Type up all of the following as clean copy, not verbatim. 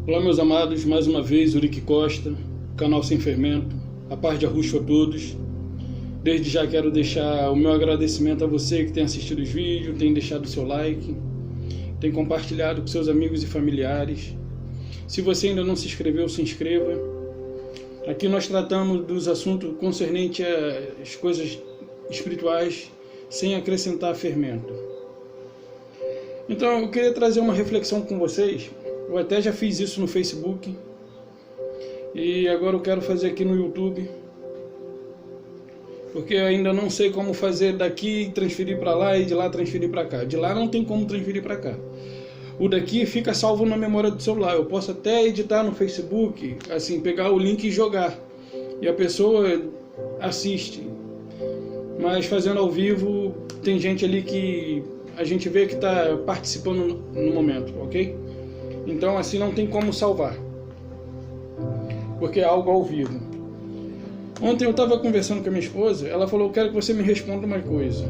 Olá, meus amados, mais uma vez, Urique Costa, canal Sem Fermento, a paz de Arruxo a todos. Desde já quero deixar o meu agradecimento a você que tem assistido os vídeos, tem deixado o seu like, tem compartilhado com seus amigos e familiares. Se você ainda não se inscreveu, se inscreva. Aqui nós tratamos dos assuntos concernentes às coisas espirituais, sem acrescentar fermento. Então eu queria trazer uma reflexão com vocês. Eu até já fiz isso no Facebook e agora eu quero fazer aqui no YouTube, porque eu ainda não sei como fazer daqui transferir para lá e de lá transferir para cá. De lá não tem como transferir para cá. O daqui fica salvo na memória do celular. Eu posso até editar no Facebook, assim, pegar o link e jogar, e a pessoa assiste. Mas fazendo ao vivo, tem gente ali que a gente vê que está participando no momento, ok? Então assim não tem como salvar, porque é algo ao vivo. Ontem eu estava conversando com a minha esposa, ela falou: quero que você me responda uma coisa.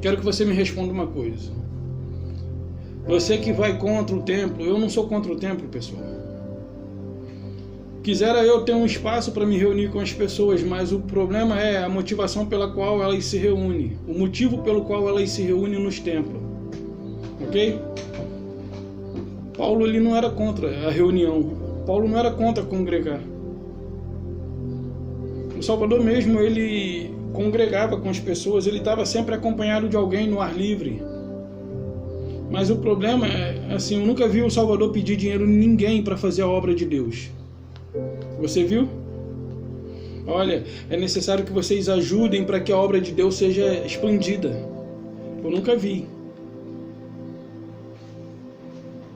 Quero que você me responda uma coisa. Você que vai contra o templo, eu não sou contra o templo, pessoal. Quisera eu ter um espaço para me reunir com as pessoas, mas o problema é a motivação pela qual elas se reúnem, o motivo pelo qual elas se reúnem nos templos, ok? Paulo ele não era contra a reunião, Paulo não era contra congregar. O Salvador mesmo, ele congregava com as pessoas, ele estava sempre acompanhado de alguém no ar livre. Mas o problema é, assim, eu nunca vi o Salvador pedir dinheiro a ninguém para fazer a obra de Deus. Você viu? Olha, é necessário que vocês ajudem para que a obra de Deus seja expandida. Eu nunca vi.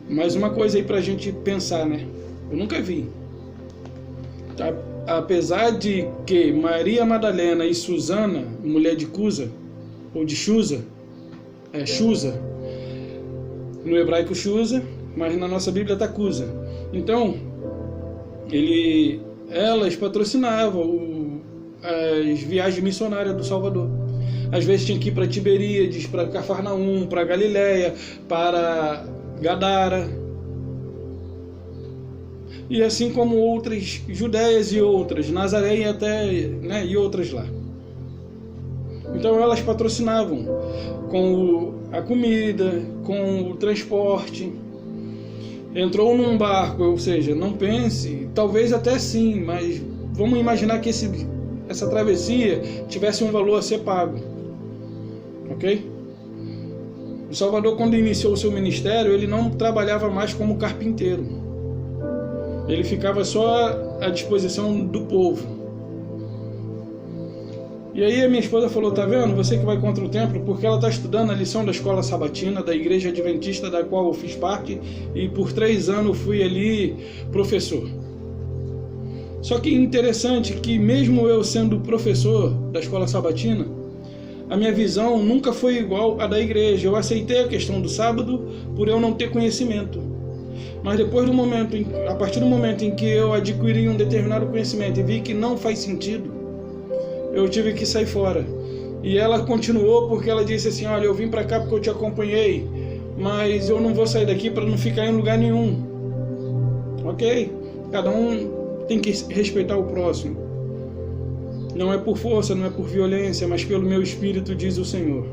Mais uma coisa aí pra gente pensar, né? Eu nunca vi. Tá? Apesar de que Maria Madalena e Susana, mulher de Cusa, ou de Chuza, Chuza, no hebraico Chuza, mas na nossa Bíblia está Cusa. Então, elas patrocinavam as viagens missionárias do Salvador. Às vezes tinha que ir para Tiberíades, para Cafarnaum, para Galiléia, para Gadara, e assim como outras Judéias e outras, Nazaré e até, né, e outras lá. Então elas patrocinavam com a comida, com o transporte. Entrou num barco, ou seja, não pense, talvez até sim, mas vamos imaginar que essa travessia tivesse um valor a ser pago, ok? O Salvador, quando iniciou o seu ministério, ele não trabalhava mais como carpinteiro. Ele ficava só à disposição do povo. E aí a minha esposa falou: tá vendo? Você que vai contra o templo, porque ela está estudando a lição da escola sabatina, da igreja adventista da qual eu fiz parte, e por 3 anos eu fui ali professor. Só que interessante que mesmo eu sendo professor da escola sabatina, a minha visão nunca foi igual à da igreja. Eu aceitei a questão do sábado por eu não ter conhecimento. Mas a partir do momento em que eu adquiri um determinado conhecimento e vi que não faz sentido, eu tive que sair fora. E ela continuou porque ela disse assim: olha, eu vim para cá porque eu te acompanhei, mas eu não vou sair daqui para não ficar em lugar nenhum. Ok? Cada um tem que respeitar o próximo. Não é por força, não é por violência, mas pelo meu espírito, diz o Senhor.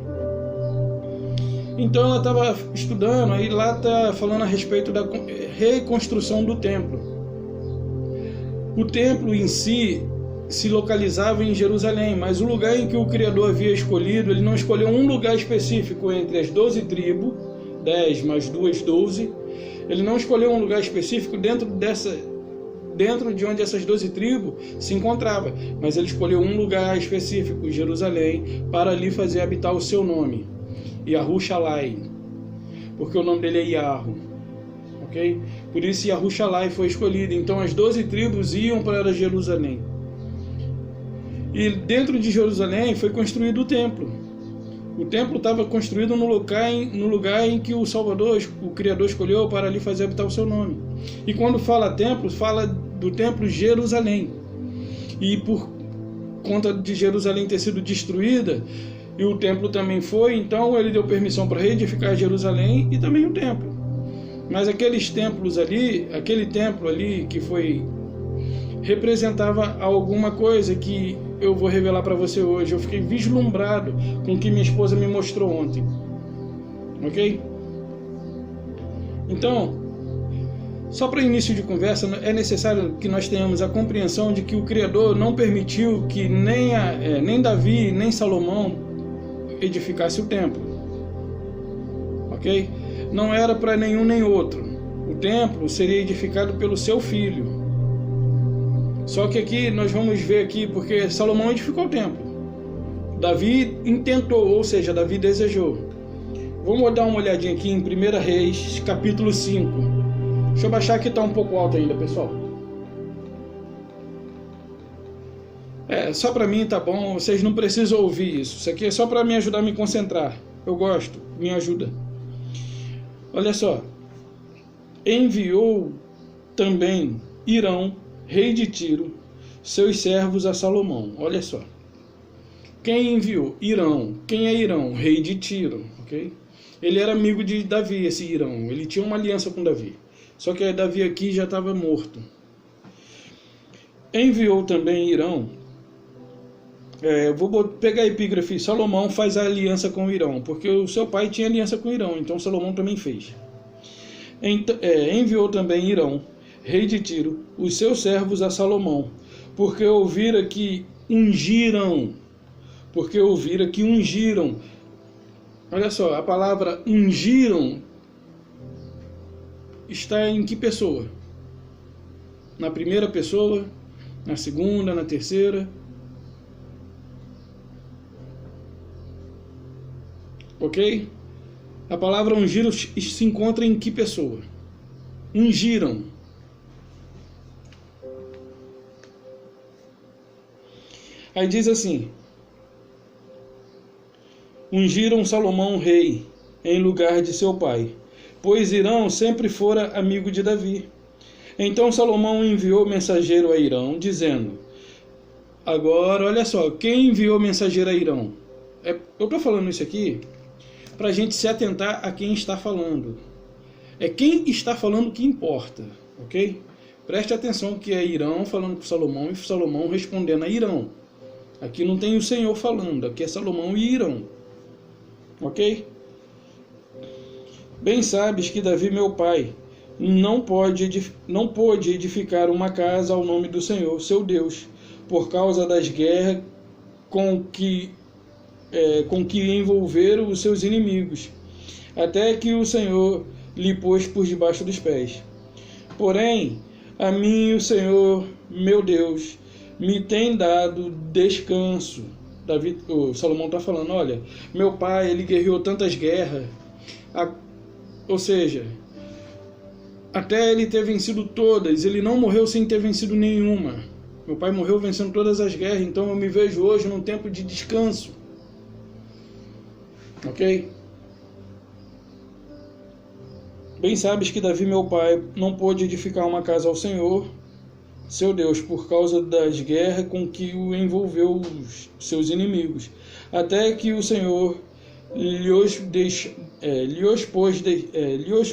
Então ela estava estudando, aí lá está falando a respeito da reconstrução do templo. O templo em si se localizava em Jerusalém, mas o lugar em que o Criador havia escolhido, ele não escolheu um lugar específico entre as 12 tribos, 10 mais 2, 12. Ele não escolheu um lugar específico dentro de onde essas 12 tribos se encontravam, mas ele escolheu um lugar específico, Jerusalém, para ali fazer habitar o seu nome, Yahushai, porque o nome dele é Yahu, ok? Por isso Yahushai foi escolhido. Então as 12 tribos iam para Jerusalém, e dentro de Jerusalém foi construído o templo. O templo estava construído no lugar em que o Salvador, o Criador, escolheu para ali fazer habitar o seu nome. E quando fala templo, fala do templo Jerusalém. E por conta de Jerusalém ter sido destruída, e o templo também foi, então ele deu permissão para reedificar Jerusalém e também o templo. Mas aqueles templos ali, aquele templo ali que foi, representava alguma coisa que eu vou revelar para você hoje. Eu fiquei vislumbrado com o que minha esposa me mostrou ontem. Ok? Então, só para início de conversa, é necessário que nós tenhamos a compreensão de que o Criador não permitiu que nem Davi, nem Salomão edificasse o templo. Ok? Não era para nenhum nem outro. O templo seria edificado pelo seu filho. Só que aqui nós vamos ver aqui, porque Salomão edificou o templo. Davi intentou, ou seja, Davi desejou. Vamos dar uma olhadinha aqui em 1 Reis, capítulo 5. Deixa eu baixar que está um pouco alto ainda, pessoal. Só para mim tá bom, vocês não precisam ouvir isso. Isso aqui é só para me ajudar a me concentrar. Eu gosto, me ajuda. Olha só. Enviou também Hirão, rei de Tiro, seus servos a Salomão. Olha só. Quem enviou? Hirão. Quem é Hirão? Rei de Tiro, ok? Ele era amigo de Davi, esse Hirão. Ele tinha uma aliança com Davi. Só que Davi aqui já estava morto. Enviou também Hirão. Vou pegar a epígrafe. Salomão faz a aliança com Hirão, porque o seu pai tinha aliança com Hirão, então Salomão também fez. Enviou também Hirão, rei de Tiro, os seus servos a Salomão, porque ouvira que ungiram. Olha só, a palavra ungiram está em que pessoa? Na primeira pessoa, na segunda, na terceira. Ok? A palavra ungiram se encontra em que pessoa? Ungiram. Aí diz assim: ungiram Salomão rei em lugar de seu pai, pois Hirão sempre fora amigo de Davi. Então Salomão enviou mensageiro a Hirão, dizendo... Agora, olha só, quem enviou mensageiro a Hirão? Eu estou falando isso aqui para a gente se atentar a quem está falando. É quem está falando que importa, ok? Preste atenção que é Hirão falando com Salomão e Salomão respondendo a Hirão. Aqui não tem o Senhor falando, aqui é Salomão e Hirão. Ok? Bem sabes que Davi, meu pai, não pôde edificar uma casa ao nome do Senhor, seu Deus, por causa das guerras com que envolveram os seus inimigos, até que o Senhor lhe pôs por debaixo dos pés. Porém, a mim o Senhor, meu Deus, me tem dado descanso. Salomão está falando, olha, meu pai, ele guerreou tantas guerras, ou seja, até ele ter vencido todas, ele não morreu sem ter vencido nenhuma. Meu pai morreu vencendo todas as guerras, então eu me vejo hoje num tempo de descanso. Ok? Bem sabes que Davi, meu pai, não pôde edificar uma casa ao Senhor, seu Deus, por causa das guerras com que o envolveu os seus inimigos, até que o Senhor lhe os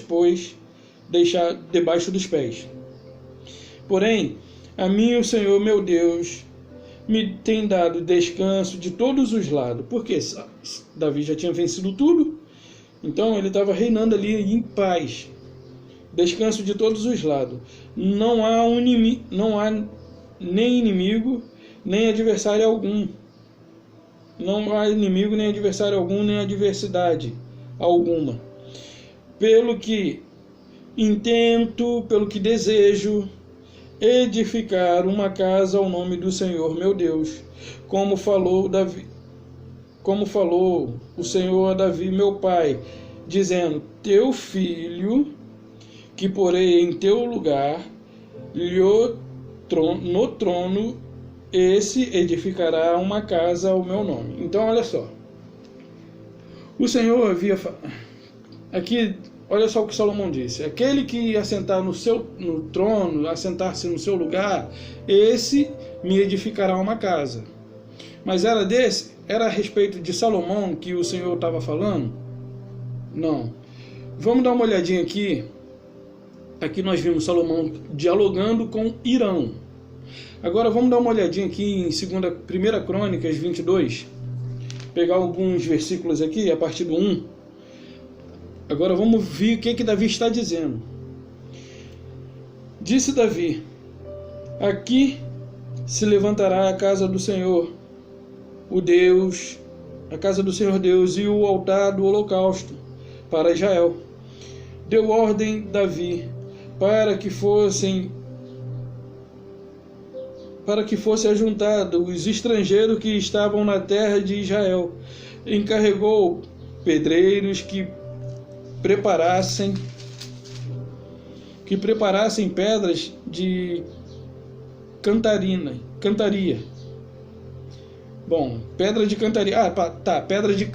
pôs deixar debaixo dos pés. Porém, a mim o Senhor, meu Deus, me tem dado descanso de todos os lados. Porque Davi já tinha vencido tudo, então ele estava reinando ali em paz. Descanso de todos os lados. Não há nem inimigo, nem adversário algum. Não há inimigo, nem adversário algum, nem adversidade alguma. Pelo que intento, pelo que desejo, edificar uma casa ao nome do Senhor, meu Deus, como falou o Senhor a Davi, meu pai, dizendo, teu filho, que porei em teu lugar, no trono, esse edificará uma casa ao meu nome. Então, olha só. O Senhor havia... Aqui, olha só o que Salomão disse. Aquele que ia assentar no trono, assentar-se no seu lugar, esse me edificará uma casa. Mas era a respeito de Salomão que o Senhor estava falando? Não. Vamos dar uma olhadinha aqui Aqui nós vimos Salomão dialogando com Hirão. Agora vamos dar uma olhadinha aqui em 1 Crônicas 22. Pegar alguns versículos aqui, a partir do 1. Agora vamos ver o que Davi está dizendo. Disse Davi: aqui se levantará a casa do Senhor, o Deus, a casa do Senhor Deus, e o altar do holocausto para Israel. Deu ordem Davi para que fosse ajuntado os estrangeiros que estavam na terra de Israel. Encarregou pedreiros que preparassem pedras de cantaria. Bom, pedra de cantaria. Pedra de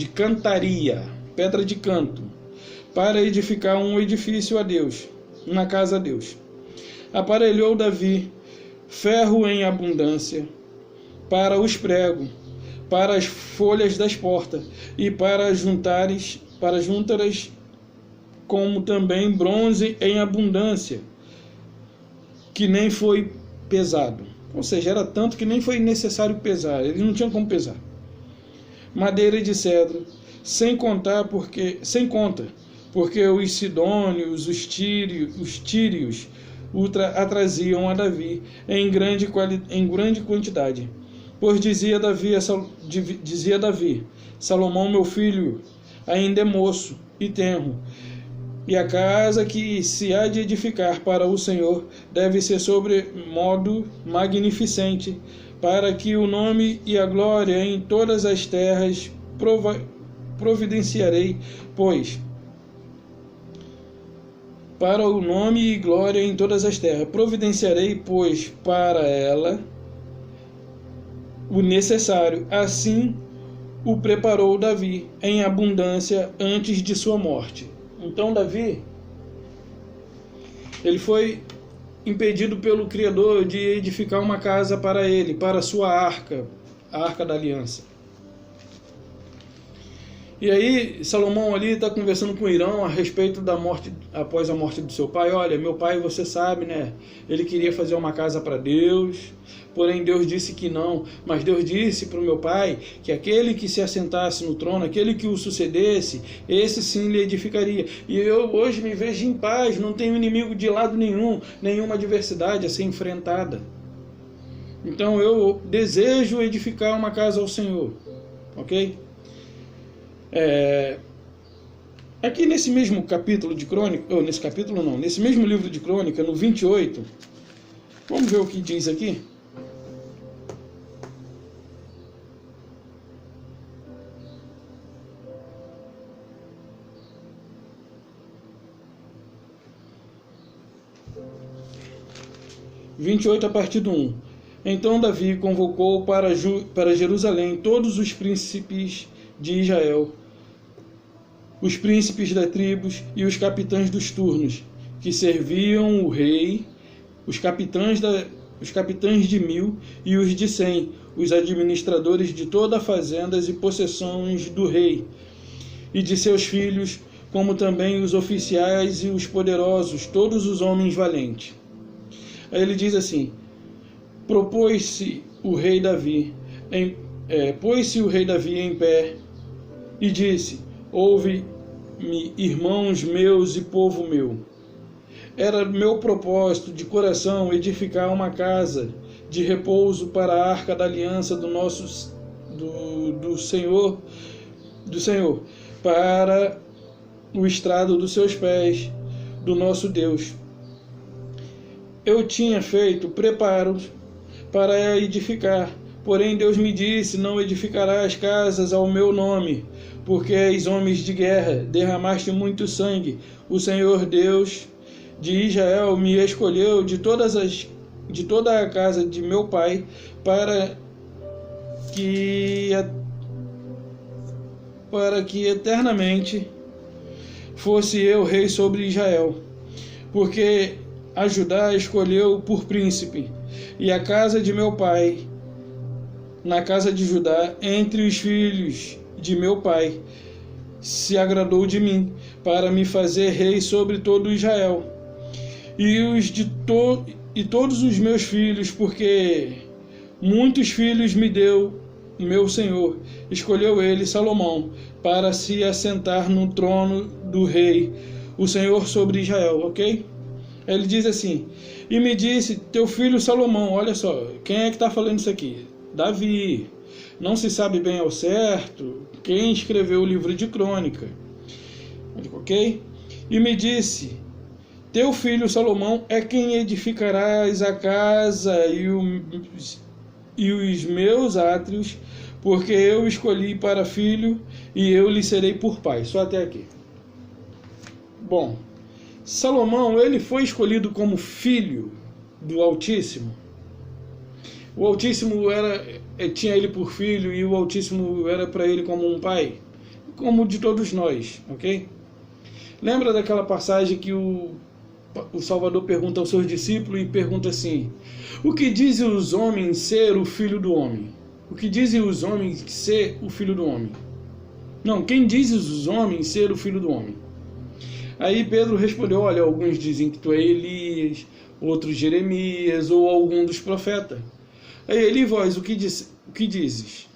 cantaria. Pedra de canto. Para edificar um edifício a Deus, na casa a Deus. Aparelhou Davi ferro em abundância para os pregos, para as folhas das portas e para juntares, como também bronze em abundância, que nem foi pesado. Ou seja, era tanto que nem foi necessário pesar, eles não tinham como pesar. Madeira de cedro, sem conta, porque os sidônios, os tírios a traziam a Davi em grande quantidade. Pois dizia Davi, Salomão, meu filho, ainda é moço e tenro, e a casa que se há de edificar para o Senhor deve ser sobre modo magnificente, para que o nome e a glória em todas as terras providenciarei, pois para o nome e glória em todas as terras. Providenciarei, pois, para ela o necessário. Assim o preparou Davi em abundância antes de sua morte. Então Davi, ele foi impedido pelo Criador de edificar uma casa para ele, para a sua arca, a arca da aliança. E aí Salomão ali está conversando com Hirão a respeito da morte, após a morte do seu pai. Olha, meu pai, você sabe, né? Ele queria fazer uma casa para Deus, porém Deus disse que não. Mas Deus disse para o meu pai que aquele que se assentasse no trono, aquele que o sucedesse, esse sim lhe edificaria. E eu hoje me vejo em paz, não tenho inimigo de lado nenhum, nenhuma adversidade a ser enfrentada. Então eu desejo edificar uma casa ao Senhor, ok? Aqui nesse mesmo capítulo de Crônica, nesse mesmo livro de Crônica, no 28, vamos ver o que diz aqui? A partir do 1. Então Davi convocou para Jerusalém todos os príncipes de Israel, os príncipes das tribos e os capitães dos turnos, que serviam o rei, os capitães de 1000 e os de 100, os administradores de todas as fazendas e possessões do rei, e de seus filhos, como também os oficiais e os poderosos, todos os homens valentes. Aí ele diz assim: pôs-se o rei Davi em pé e disse: ouve-me, irmãos meus e povo meu. Era meu propósito de coração edificar uma casa de repouso para a arca da aliança do Senhor, para o estrado dos seus pés, do nosso Deus. Eu tinha feito preparos para edificar, porém Deus me disse: não edificarás casas ao meu nome, porque és homens de guerra, derramaste muito sangue. O Senhor Deus de Israel me escolheu de toda a casa de meu pai, para que eternamente fosse eu rei sobre Israel, porque a Judá escolheu por príncipe, e a casa de meu pai, na casa de Judá, entre os filhos de meu pai, se agradou de mim, para me fazer rei sobre todo Israel. e todos os meus filhos, porque muitos filhos me deu meu Senhor. Escolheu ele, Salomão, para se assentar no trono do rei, o Senhor sobre Israel, ok? Ele diz assim: e me disse, teu filho Salomão. Olha só, quem é que está falando isso aqui? Davi. Não se sabe bem ao certo quem escreveu o livro de Crônica, ok? E me disse, teu filho Salomão é quem edificarás a casa e os meus átrios, porque eu escolhi para filho e eu lhe serei por pai. Só até aqui. Bom, Salomão, ele foi escolhido como filho do Altíssimo. O Altíssimo tinha ele por filho e o Altíssimo era para ele como um pai, como de todos nós, ok? Lembra daquela passagem que o Salvador pergunta aos seus discípulos e pergunta assim: o que dizem os homens ser o filho do homem? O que dizem os homens ser o filho do homem? Não, quem diz os homens ser o filho do homem? Aí Pedro respondeu: olha, alguns dizem que tu é Elias, outros Jeremias ou algum dos profetas. Aí ele, vós, o que dizes?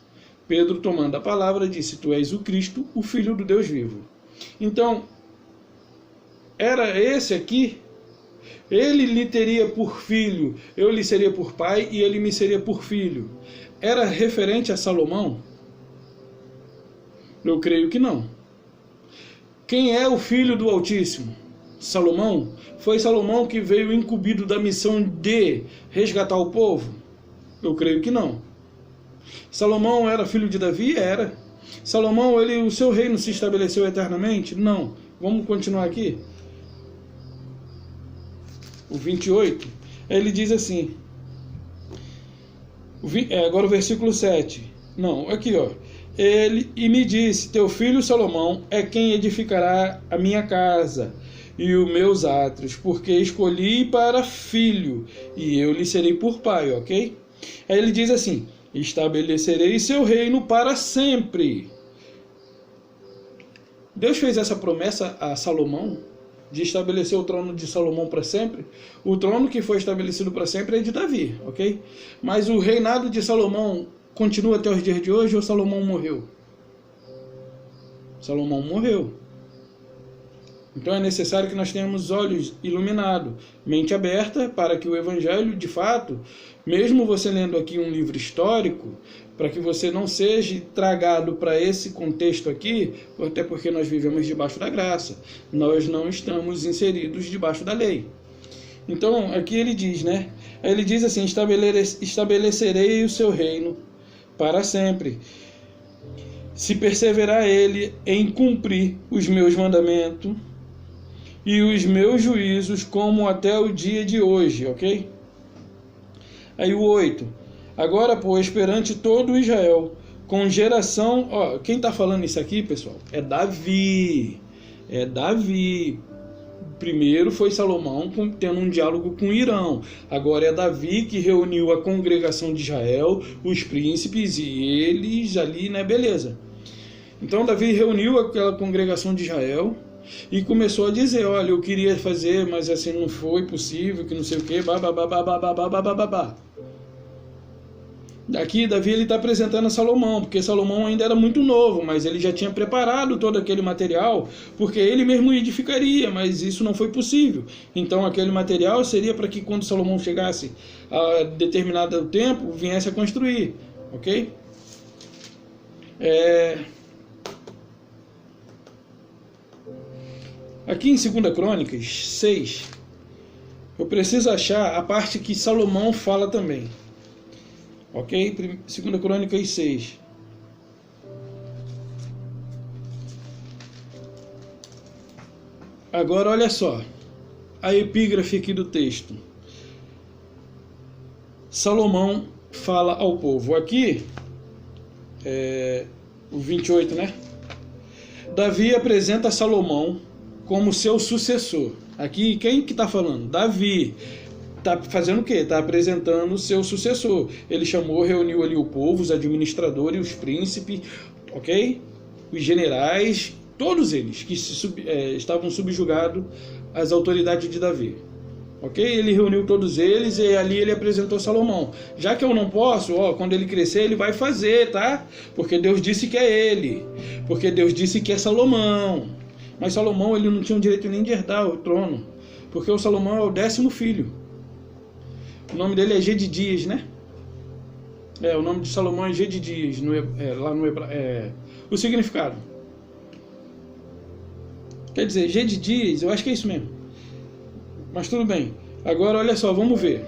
Pedro, tomando a palavra, disse: tu és o Cristo, o Filho do Deus vivo. Então, era esse aqui, ele lhe teria por filho, eu lhe seria por pai e ele me seria por filho. Era referente a Salomão? Eu creio que não. Quem é o filho do Altíssimo? Salomão? Foi Salomão que veio incumbido da missão de resgatar o povo? Eu creio que não. Salomão era filho de Davi? Era. Salomão, o seu reino se estabeleceu eternamente? Não. Vamos continuar aqui. O 28, ele diz assim, agora o versículo 7. Não, aqui ó. Ele e me disse, teu filho Salomão é quem edificará a minha casa e os meus átrios, porque escolhi para filho e eu lhe serei por pai, ok? Aí ele diz assim, estabelecerei seu reino para sempre. Deus fez essa promessa a Salomão, de estabelecer o trono de Salomão para sempre. O trono que foi estabelecido para sempre é de Davi, ok? Mas o reinado de Salomão continua até os dias de hoje ou Salomão morreu? Salomão morreu. Então é necessário que nós tenhamos olhos iluminados, mente aberta, para que o Evangelho, de fato, mesmo você lendo aqui um livro histórico, para que você não seja tragado para esse contexto aqui, até porque nós vivemos debaixo da graça, nós não estamos inseridos debaixo da lei. Então, aqui ele diz, né? Ele diz assim, estabelecerei o seu reino para sempre, se perseverar ele em cumprir os meus mandamentos e os meus juízos, como até o dia de hoje, ok? Aí o 8. Agora, pois, perante todo Israel, com geração... Ó, quem está falando isso aqui, pessoal, é Davi. É Davi. Primeiro foi Salomão tendo um diálogo com Irão. Agora é Davi que reuniu a congregação de Israel, os príncipes e eles ali, né? Beleza. Então Davi reuniu aquela congregação de Israel e começou a dizer, olha, eu queria fazer, mas assim não foi possível, que não sei o que, babá. Aqui Davi ele está apresentando a Salomão, porque Salomão ainda era muito novo, mas ele já tinha preparado todo aquele material, porque ele mesmo edificaria, mas isso não foi possível. Então aquele material seria para que quando Salomão chegasse a determinado tempo, viesse a construir, ok? Aqui em 2 Crônicas 6, eu preciso achar a parte que Salomão fala também. Ok? 2 Crônicas 6. Agora olha só, a epígrafe aqui do texto. Salomão fala ao povo. Aqui, o 28, né? Davi apresenta Salomão como seu sucessor. Aqui, quem que está falando? Davi. Está fazendo o quê? Está apresentando o seu sucessor. Ele chamou, reuniu ali o povo, os administradores, os príncipes, ok? Os generais, todos eles que estavam subjugados às autoridades de Davi, Ok? Ele reuniu todos eles e ali ele apresentou Salomão. Já que eu não posso, quando ele crescer ele vai fazer, tá? Porque Deus disse que é ele. Porque Deus disse que é Salomão. Mas Salomão ele não tinha o direito nem de herdar o trono. Porque o Salomão é o 10º filho. O nome dele é Gedidias, né? O nome de Salomão é Gedidias, lá no hebraico. O significado. Quer dizer, Gedidias, eu acho que é isso mesmo. Mas tudo bem. Agora olha só, vamos ver.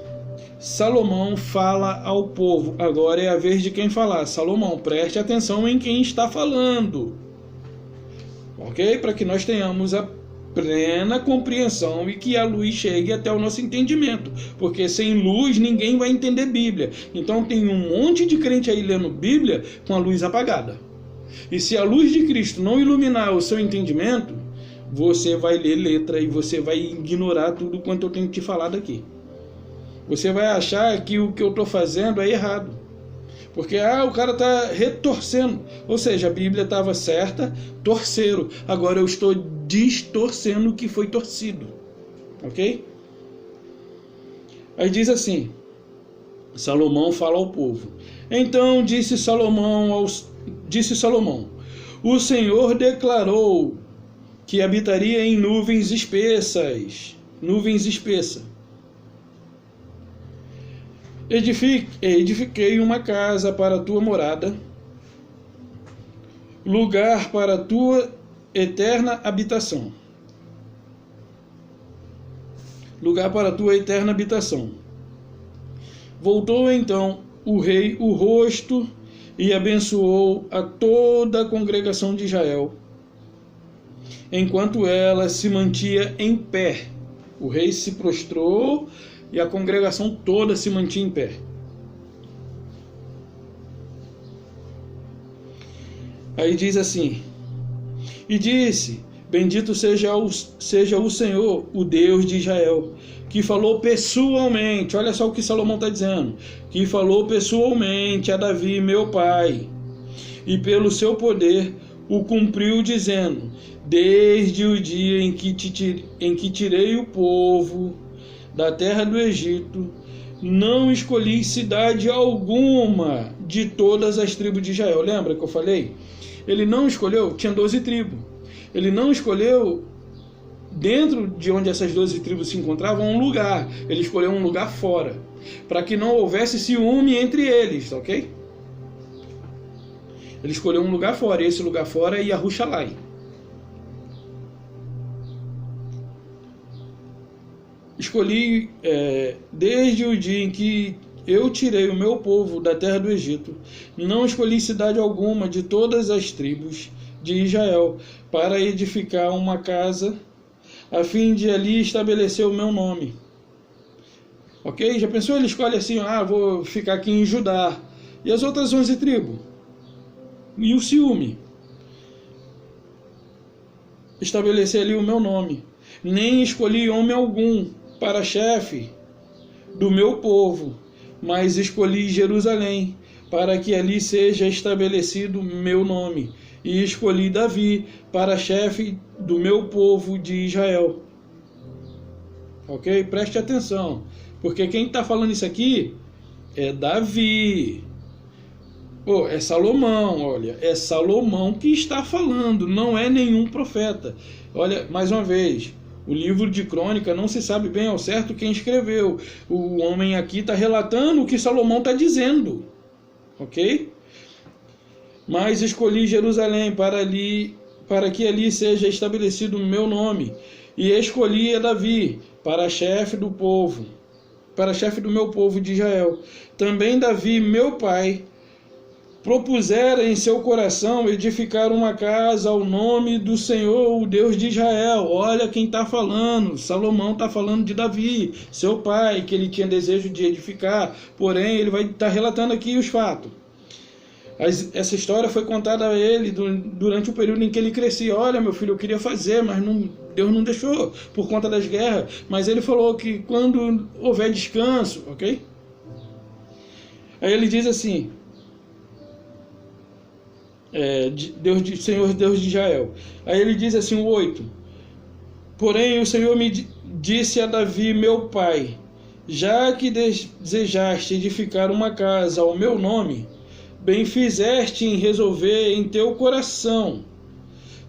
Salomão fala ao povo. Agora é a vez de quem falar. Salomão, preste atenção em quem está falando. Ok? Para que nós tenhamos a plena compreensão e que a luz chegue até o nosso entendimento. Porque sem luz ninguém vai entender Bíblia. Então tem um monte de crente aí lendo Bíblia com a luz apagada. E se a luz de Cristo não iluminar o seu entendimento, você vai ler letra e você vai ignorar tudo quanto eu tenho te falado aqui. Você vai achar que o que eu estou fazendo é errado. Porque o cara está retorcendo. Ou seja, a Bíblia estava certa, torceram. Agora eu estou distorcendo o que foi torcido. Ok? Aí diz assim, Salomão fala ao povo. Então disse Salomão, o Senhor declarou que habitaria em nuvens espessas. Edifiquei uma casa para a tua morada, lugar para a tua eterna habitação. Voltou então o rei o rosto e abençoou a toda a congregação de Israel, enquanto ela se mantinha em pé. O rei se prostrou e a congregação toda se mantinha em pé. Aí diz assim, e disse, bendito seja o Senhor, o Deus de Israel, que falou pessoalmente, olha só o que Salomão está dizendo, que falou pessoalmente a Davi, meu pai, e pelo seu poder o cumpriu, dizendo, desde o dia em que tirei o povo da terra do Egito, não escolhi cidade alguma de todas as tribos de Israel. Lembra que eu falei? Ele não escolheu, tinha 12 tribos. Ele não escolheu, dentro de onde essas 12 tribos se encontravam, um lugar. Ele escolheu um lugar fora, para que não houvesse ciúme entre eles, ok? Ele escolheu um lugar fora, e esse lugar fora é Yahushai. Escolhi desde o dia em que eu tirei o meu povo da terra do Egito, não escolhi cidade alguma de todas as tribos de Israel para edificar uma casa, a fim de ali estabelecer o meu nome. Ok? Já pensou? Ele escolhe assim, vou ficar aqui em Judá. E as outras 11 tribos? E o ciúme? Estabelecer ali o meu nome. Nem escolhi homem algum para chefe do meu povo, mas escolhi Jerusalém, para que ali seja estabelecido meu nome, e escolhi Davi para chefe do meu povo de Israel. Ok? Preste atenção, porque quem está falando isso aqui é Davi. É Salomão, olha, é Salomão que está falando, não é nenhum profeta. Olha, mais uma vez, o livro de Crônica não se sabe bem ao certo quem escreveu. O homem aqui está relatando o que Salomão está dizendo. Ok? Mas escolhi Jerusalém para que ali seja estabelecido o meu nome. E escolhi a Davi para chefe do meu povo de Israel. Também Davi, meu pai, propusera em seu coração edificar uma casa ao nome do Senhor, o Deus de Israel. Olha quem está falando. Salomão está falando de Davi, seu pai, que ele tinha desejo de edificar. Porém, ele vai estar relatando aqui os fatos. Essa história foi contada a ele durante o período em que ele crescia. Olha, meu filho, eu queria fazer, mas Deus não deixou por conta das guerras. Mas ele falou que quando houver descanso, ok? Aí ele diz assim, Senhor Deus de Israel. Aí ele diz assim, o 8. Porém o Senhor disse a Davi, meu pai, já que desejaste edificar uma casa ao meu nome, bem fizeste em resolver em teu coração.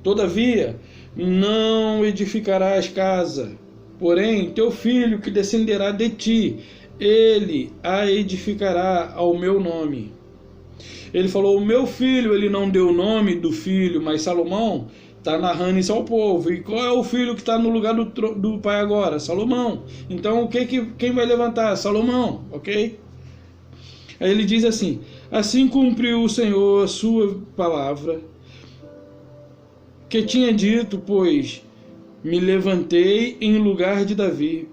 Todavia, não edificarás casa, porém teu filho que descenderá de ti, ele a edificará ao meu nome. Ele falou, o meu filho, ele não deu o nome do filho, mas Salomão está narrando isso ao povo. E qual é o filho que está no lugar do pai agora? Salomão. Então quem vai levantar? Salomão, ok? Aí ele diz assim, assim cumpriu o Senhor a sua palavra, que tinha dito, pois me levantei em lugar de Davi.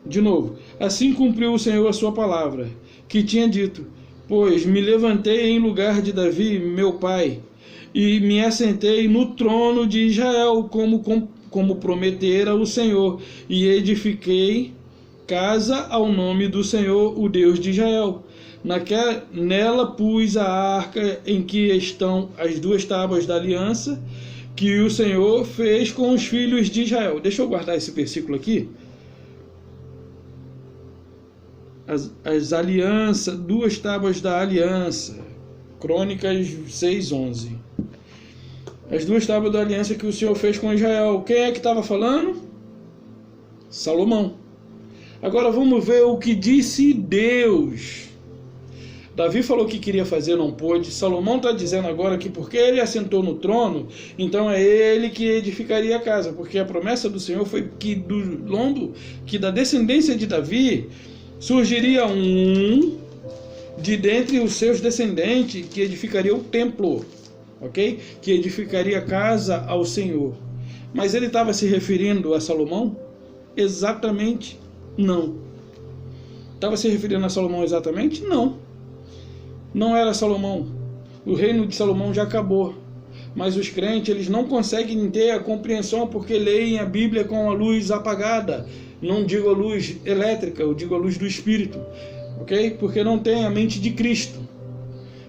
De novo, assim cumpriu o Senhor a sua palavra, que tinha dito, pois me levantei em lugar de Davi, meu pai, e me assentei no trono de Israel, como prometera o Senhor, e edifiquei casa ao nome do Senhor, o Deus de Israel. Nela pus a arca em que estão as 2 tábuas da aliança, que o Senhor fez com os filhos de Israel. Deixa eu guardar esse versículo aqui. As alianças, 2 tábuas da aliança. Crônicas 6:11. As 2 tábuas da aliança que o Senhor fez com Israel. Quem é que estava falando? Salomão. Agora vamos ver o que disse Deus. Davi falou que queria fazer, não pôde. Salomão está dizendo agora que porque ele assentou no trono, então é ele que edificaria a casa, porque a promessa do Senhor foi que do lombo, que da descendência de Davi, surgiria um de dentre os seus descendentes que edificaria o templo, ok? Que edificaria a casa ao Senhor. Mas ele estava se referindo a Salomão? Exatamente não. Estava se referindo a Salomão exatamente? Não. Não era Salomão. O reino de Salomão já acabou. Mas os crentes, eles não conseguem ter a compreensão porque leem a Bíblia com a luz apagada. Não digo a luz elétrica, eu digo a luz do Espírito. Ok? Porque não tem a mente de Cristo.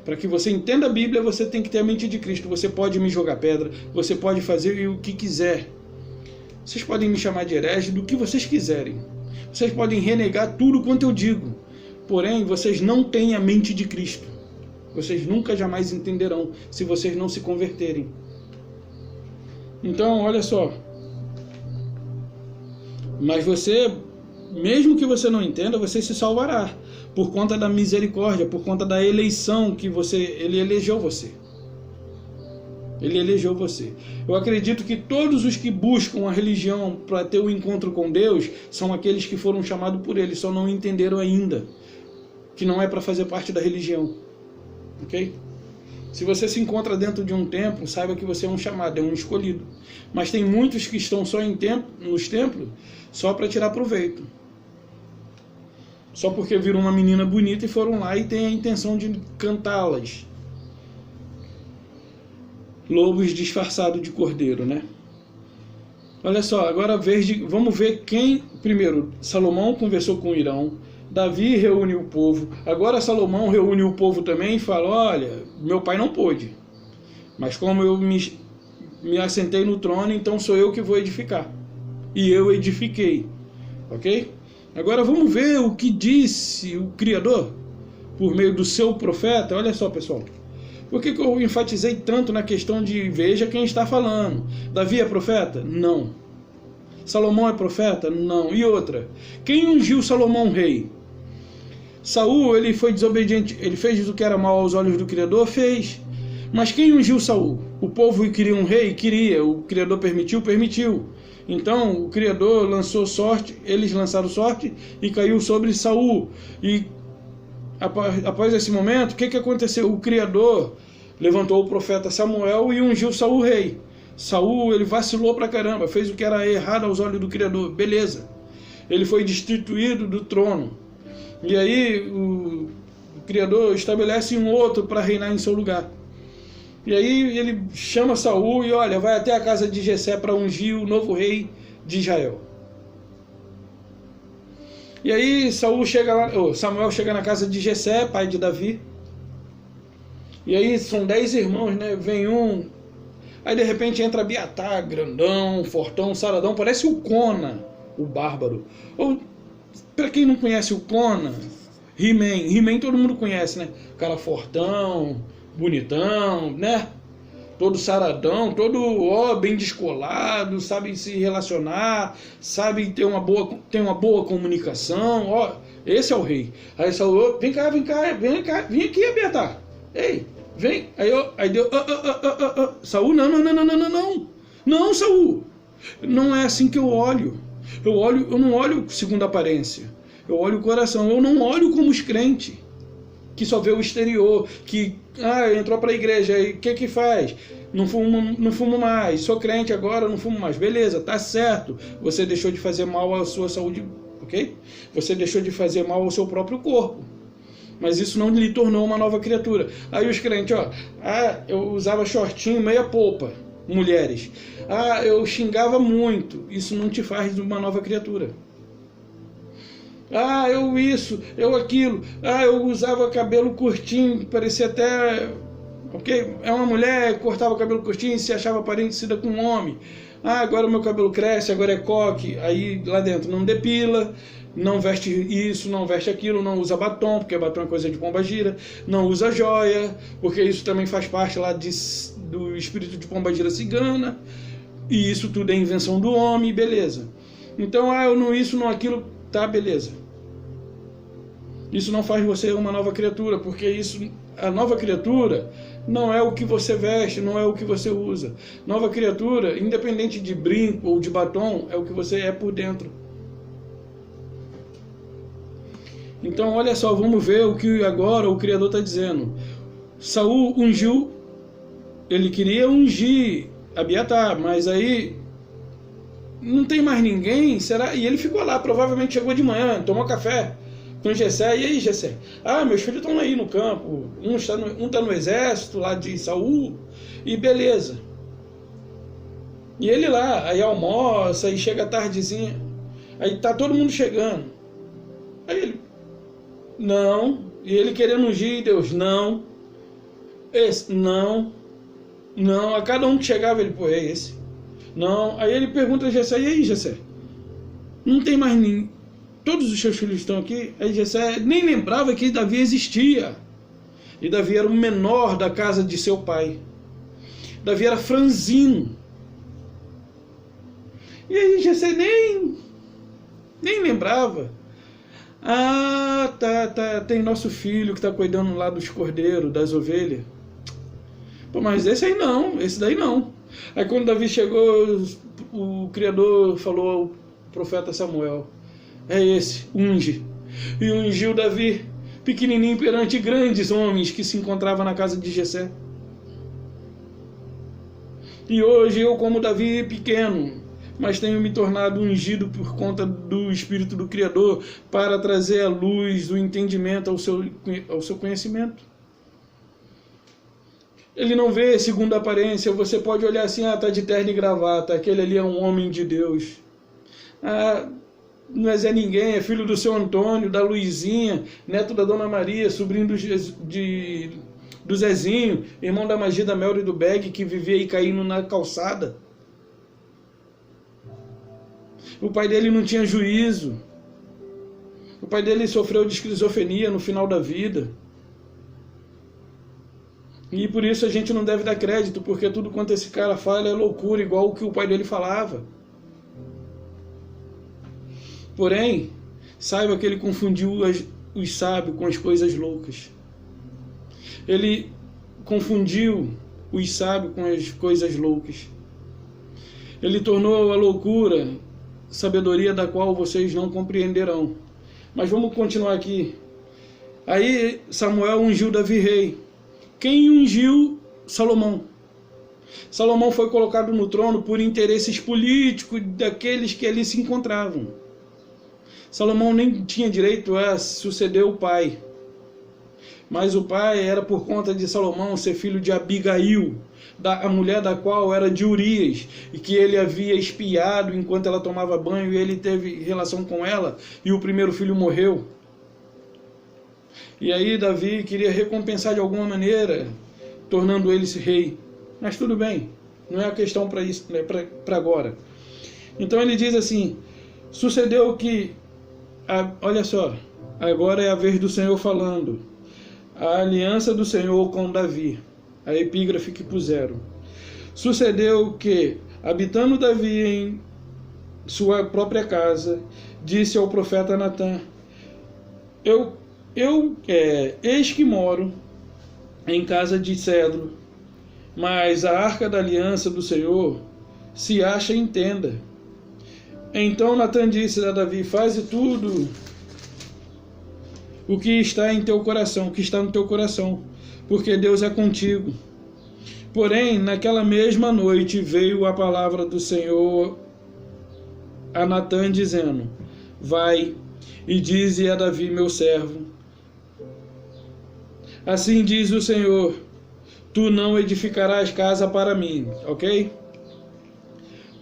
Para que você entenda a Bíblia, você tem que ter a mente de Cristo. Você pode me jogar pedra, você pode fazer o que quiser. Vocês podem me chamar de herege, do que vocês quiserem. Vocês podem renegar tudo quanto eu digo. Porém, vocês não têm a mente de Cristo. Vocês nunca jamais entenderão se vocês não se converterem. Então, olha só. Mas você, mesmo que você não entenda, você se salvará. Por conta da misericórdia, por conta da eleição que ele elegeu você. Ele elegeu você. Eu acredito que todos os que buscam a religião para ter o encontro com Deus são aqueles que foram chamados por Ele, só não entenderam ainda que não é para fazer parte da religião. Ok? Se você se encontra dentro de um templo, saiba que você é um chamado, é um escolhido. Mas tem muitos que estão só nos templos só para tirar proveito. Só porque viram uma menina bonita e foram lá e têm a intenção de cantá-las. Lobos disfarçados de cordeiro, né? Olha só, agora vamos ver quem... Primeiro, Salomão conversou com Irão. Davi reúne o povo. Agora Salomão reúne o povo também e fala, olha, meu pai não pôde. Mas como eu me assentei no trono, então sou eu que vou edificar. E eu edifiquei. Ok? Agora vamos ver o que disse o Criador por meio do seu profeta. Olha só, pessoal. Por que eu enfatizei tanto na questão de veja quem está falando? Davi é profeta? Não. Salomão é profeta? Não. E outra, quem ungiu Salomão rei? Saul, ele foi desobediente, ele fez o que era mal aos olhos do Criador? Fez. Mas quem ungiu Saul? O povo queria um rei? Queria. O Criador permitiu? Permitiu. Então o Criador lançou sorte, eles lançaram sorte e caiu sobre Saul. E após esse momento, o que aconteceu? O Criador levantou o profeta Samuel e ungiu Saul rei. Saul, ele vacilou pra caramba, fez o que era errado aos olhos do Criador, beleza. Ele foi destituído do trono. E aí o Criador estabelece um outro para reinar em seu lugar. E aí ele chama Saul e olha, vai até a casa de Jessé para ungir o novo rei de Israel. E aí Samuel chega na casa de Jessé, pai de Davi. E aí são 10 irmãos, né? Vem um, Aí de repente entra Abiatar, grandão, fortão, saradão, parece o Conan, o bárbaro. Ou, pra quem não conhece o Conan, He-Man. He-Man todo mundo conhece, né? Cara fortão, bonitão, né? Todo saradão, todo bem descolado, sabe se relacionar, sabe ter uma boa comunicação, esse é o rei. Aí Saul, vem cá, vem aqui, Abiatar. Ei, vem. Aí deu, Saul, não, Saul. Não é assim que eu olho. Eu não olho segundo a aparência. Eu olho o coração. Eu não olho como os crentes que só vê o exterior, que entrou para a igreja, e o que faz? Não fumo mais, sou crente agora, não fumo mais. Beleza, tá certo. Você deixou de fazer mal à sua saúde, ok? Você deixou de fazer mal ao seu próprio corpo. Mas isso não lhe tornou uma nova criatura. Aí os crentes, eu usava shortinho, meia polpa, mulheres. Eu xingava muito. Isso não te faz de uma nova criatura. Eu isso, eu aquilo. Eu usava cabelo curtinho, parecia até... Ok? É uma mulher, cortava o cabelo curtinho e se achava parecida com um homem. Agora o meu cabelo cresce, agora é coque. Aí lá dentro não depila, não veste isso, não veste aquilo, não usa batom, porque batom é coisa de pombagira. Não usa joia, porque isso também faz parte lá do espírito de pombagira cigana. E isso tudo é invenção do homem, beleza. Então, eu não isso, não aquilo... Tá, beleza. Isso não faz você uma nova criatura, porque a nova criatura não é o que você veste, não é o que você usa. Nova criatura, independente de brinco ou de batom, é o que você é por dentro. Então, olha só, vamos ver o que agora o Criador está dizendo. Saul ungiu, ele queria ungir Abiatar, mas aí... não tem mais ninguém, será? E ele ficou lá, provavelmente chegou de manhã, tomou café com Jessé. E aí, Jessé? Meus filhos estão aí no campo, um está no exército lá de Saul, e beleza. E ele lá, aí almoça, e chega tardezinha, aí tá todo mundo chegando. Aí ele, não, e ele querendo ungir Deus, não, esse, não, a cada um que chegava ele, é esse. Não, aí ele pergunta a Jessé, e aí, Jessé? Não tem mais ninguém, todos os seus filhos estão aqui? Aí Jessé nem lembrava que Davi existia. E Davi era o menor da casa de seu pai. Davi era franzino. E aí Jessé nem lembrava. Tá, tem nosso filho que está cuidando lá dos cordeiros, das ovelhas. Mas esse daí não. Aí quando Davi chegou, o Criador falou ao profeta Samuel, é esse, unge. E ungiu Davi, pequenininho perante grandes homens que se encontravam na casa de Jessé. E hoje eu, como Davi, pequeno, mas tenho me tornado ungido por conta do Espírito do Criador para trazer a luz do entendimento ao seu conhecimento. Ele não vê segundo a aparência. Você pode olhar assim, tá de terno e gravata, aquele ali é um homem de Deus. Não é Zé Ninguém, é filho do seu Antônio, da Luizinha, neto da Dona Maria, sobrinho do Zezinho, irmão da Magia, da Mel e do Beg, que vivia aí caindo na calçada. O pai dele não tinha juízo. O pai dele sofreu de esquizofrenia no final da vida. E por isso a gente não deve dar crédito, porque tudo quanto esse cara fala é loucura, igual o que o pai dele falava. Porém, saiba que ele confundiu os sábios com as coisas loucas. Ele confundiu os sábios com as coisas loucas. Ele tornou a loucura sabedoria da qual vocês não compreenderão. Mas vamos continuar aqui. Aí Samuel ungiu Davi rei. Quem ungiu? Salomão. Salomão foi colocado no trono por interesses políticos daqueles que ali se encontravam. Salomão nem tinha direito a suceder o pai. Mas o pai era por conta de Salomão ser filho de Abigail, a mulher da qual era de Urias, e que ele havia espiado enquanto ela tomava banho, e ele teve relação com ela, e o primeiro filho morreu. E aí Davi queria recompensar de alguma maneira, tornando ele rei. Mas tudo bem, Não é a questão para isso, né, para agora. Então ele diz assim: sucedeu que, olha só, agora é a vez do Senhor falando, a aliança do Senhor com Davi, a epígrafe que puseram. Sucedeu que, habitando Davi em sua própria casa, disse ao profeta Natã: eis que moro em casa de cedro, mas a arca da aliança do Senhor se acha em tenda. Então Natã disse a Davi: faze tudo o que está em teu coração, o que está no teu coração, porque Deus é contigo. Porém, naquela mesma noite veio a palavra do Senhor a Natã, dizendo: vai e dize a Davi, meu servo: assim diz o Senhor, tu não edificarás casa para mim, ok?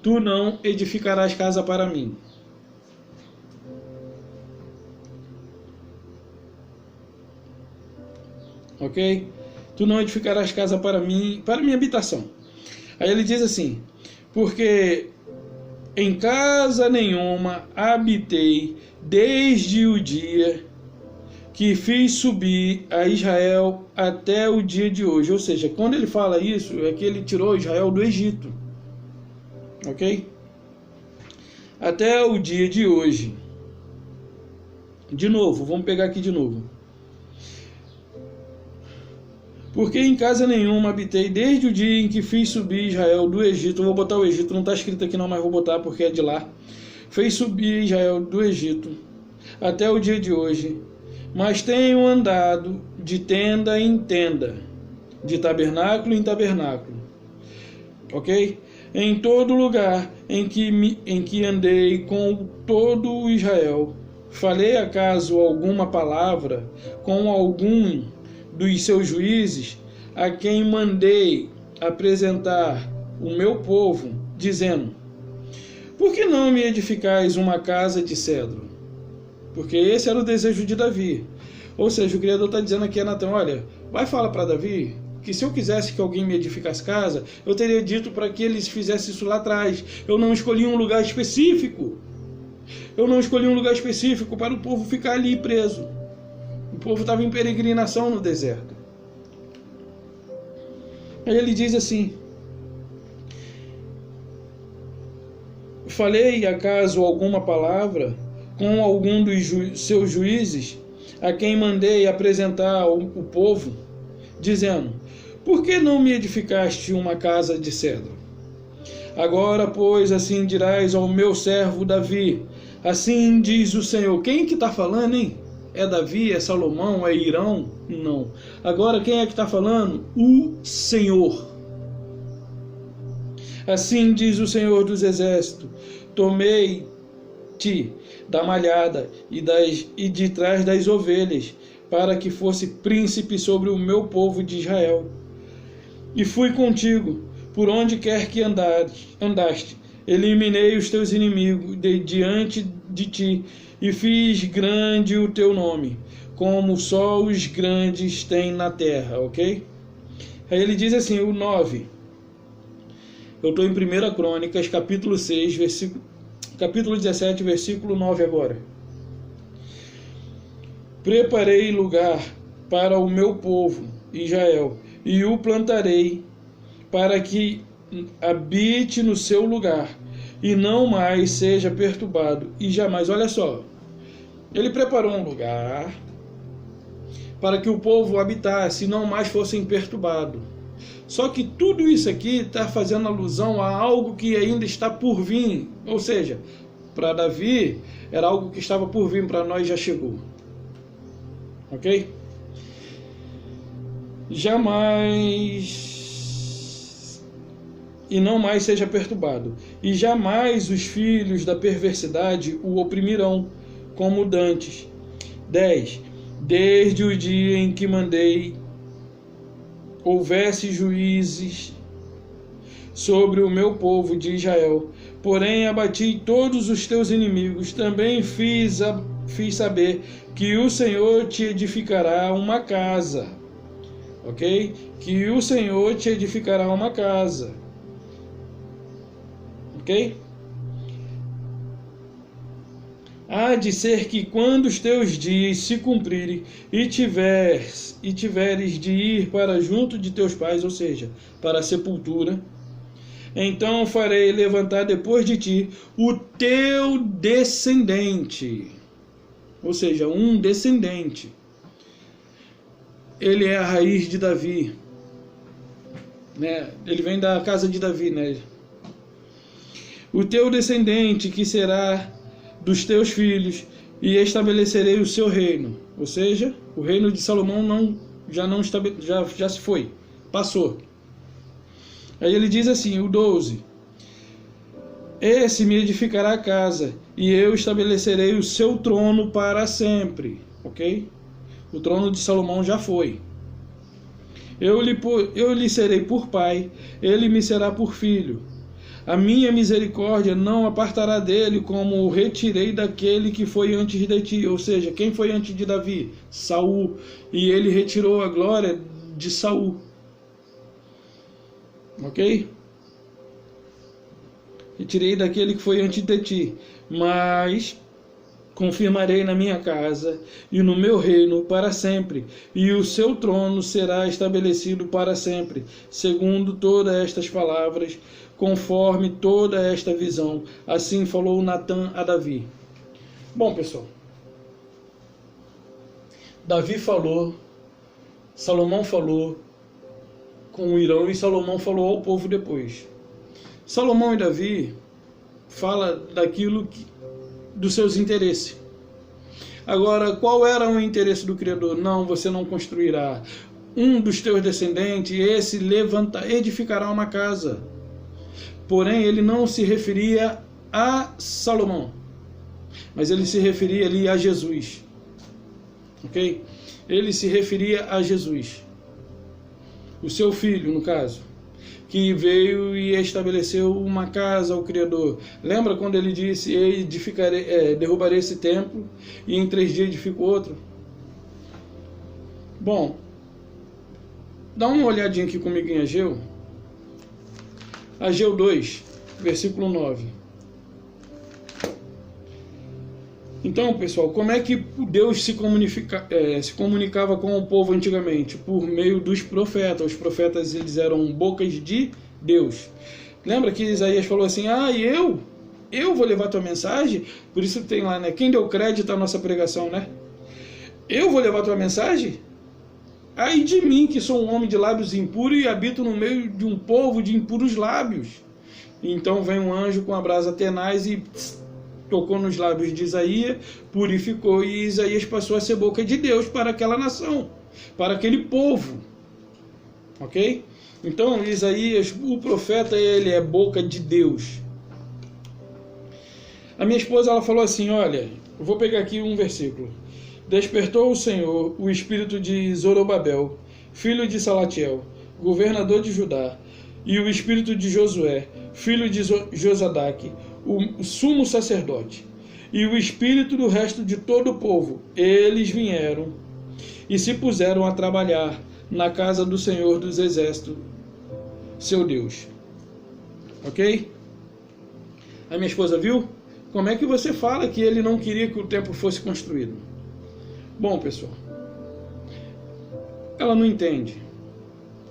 Tu não edificarás casa para mim. Ok? Tu não edificarás casa para mim, para minha habitação. Aí ele diz assim: porque em casa nenhuma habitei desde o dia que fiz subir a Israel até o dia de hoje. Ou seja, quando ele fala isso, é que ele tirou Israel do Egito. Ok? Até o dia de hoje. De novo, vamos pegar aqui de novo. Porque em casa nenhuma habitei desde o dia em que fiz subir Israel do Egito. Eu vou botar o Egito, não está escrito aqui não, mas vou botar porque é de lá. Fez subir Israel do Egito até o dia de hoje. Mas tenho andado de tenda em tenda, de tabernáculo em tabernáculo. Ok? Em todo lugar em que andei com todo o Israel, falei acaso alguma palavra com algum dos seus juízes, a quem mandei apresentar o meu povo, dizendo: por que não me edificais uma casa de cedro? Porque esse era o desejo de Davi. Ou seja, o Criador está dizendo aqui a Natã: olha, vai falar para Davi que se eu quisesse que alguém me edificasse casa, eu teria dito para que eles fizessem isso lá atrás. Eu não escolhi um lugar específico. Eu não escolhi um lugar específico para o povo ficar ali preso. O povo estava em peregrinação no deserto. Aí ele diz assim: falei acaso alguma palavra com algum dos seus juízes, a quem mandei apresentar o povo, dizendo: por que não me edificaste uma casa de cedro? Agora, pois, assim dirás ao meu servo Davi: assim diz o Senhor. Quem que está falando, hein? É Davi? É Salomão? É Irão? Não. Agora quem é que está falando? O Senhor. Assim diz o Senhor dos Exércitos: tomei-te da malhada e de trás das ovelhas, para que fosse príncipe sobre o meu povo de Israel. E fui contigo, por onde quer que andaste. Eliminei os teus inimigos diante de ti, e fiz grande o teu nome, como só os grandes têm na terra, ok? Aí ele diz assim, o 9. Eu estou em 1 Crônicas, capítulo 6, capítulo 17, versículo 9 agora. Preparei lugar para o meu povo, Israel, e o plantarei para que habite no seu lugar, e não mais seja perturbado, e jamais, olha só, ele preparou um lugar para que o povo habitasse e não mais fossem perturbados. Só que tudo isso aqui está fazendo alusão a algo que ainda está por vir, ou seja, para Davi era algo que estava por vir, para nós já chegou. Ok? Jamais e não mais seja perturbado, e jamais os filhos da perversidade o oprimirão, como dantes. 10. Desde o dia em que mandei houvesse juízes sobre o meu povo de Israel, porém abati todos os teus inimigos, também fiz saber que o Senhor te edificará uma casa, ok? Que o Senhor te edificará uma casa. Ok? Há de ser que quando os teus dias se cumprirem e tiveres de ir para junto de teus pais, ou seja, para a sepultura, então farei levantar depois de ti o teu descendente, ou seja, um descendente. Ele é a raiz de Davi, né? Ele vem da casa de Davi, né? O teu descendente, que será dos teus filhos, e estabelecerei o seu reino. Ou seja, o reino de Salomão já se foi, passou. Aí ele diz assim, o 12: esse me edificará a casa, e eu estabelecerei o seu trono para sempre. Ok? O trono de Salomão já foi. Eu lhe serei por pai, ele me será por filho. A minha misericórdia não apartará dele, como o retirei daquele que foi antes de ti. Ou seja, quem foi antes de Davi? Saul. E ele retirou a glória de Saul. Ok? Retirei daquele que foi antes de ti. Mas confirmarei na minha casa e no meu reino para sempre, e o seu trono será estabelecido para sempre, segundo todas estas palavras, conforme toda esta visão. Assim falou Natã a Davi. Bom, pessoal, Davi falou, Salomão falou com o Irão e Salomão falou ao povo depois. Salomão e Davi fala daquilo dos seus interesses. Agora, qual era o interesse do Criador? Não, você não construirá. Um dos teus descendentes, esse edificará uma casa. Porém, ele não se referia a Salomão, mas ele se referia ali a Jesus. Ok? Ele se referia a Jesus, o seu filho, no caso, que veio e estabeleceu uma casa ao Criador. Lembra quando ele disse, derrubarei esse templo e em 3 dias edifico outro? Bom, dá uma olhadinha aqui comigo em Ageu. Ageu 2, versículo 9. Então, pessoal, como é que Deus se comunicava com o povo antigamente? Por meio dos profetas. Os profetas, eles eram bocas de Deus. Lembra que Isaías falou assim, eu vou levar tua mensagem? Por isso tem lá, né? Quem deu crédito à nossa pregação, né? Eu vou levar tua mensagem? Ai de mim, que sou um homem de lábios impuros e habito no meio de um povo de impuros lábios. Então vem um anjo com a brasa tenaz e tocou nos lábios de Isaías, purificou, e Isaías passou a ser boca de Deus para aquela nação, para aquele povo. Ok? Então Isaías, o profeta, ele é boca de Deus. A minha esposa, ela falou assim, olha, eu vou pegar aqui um versículo. Despertou o Senhor o espírito de Zorobabel, filho de Salatiel, governador de Judá, e o espírito de Josué, filho de Josadaque, o sumo sacerdote, e o espírito do resto de todo o povo. Eles vieram e se puseram a trabalhar na casa do Senhor dos Exércitos, seu Deus. Ok? A minha esposa viu? Como é que você fala que ele não queria que o templo fosse construído? Bom, pessoal, ela não entende.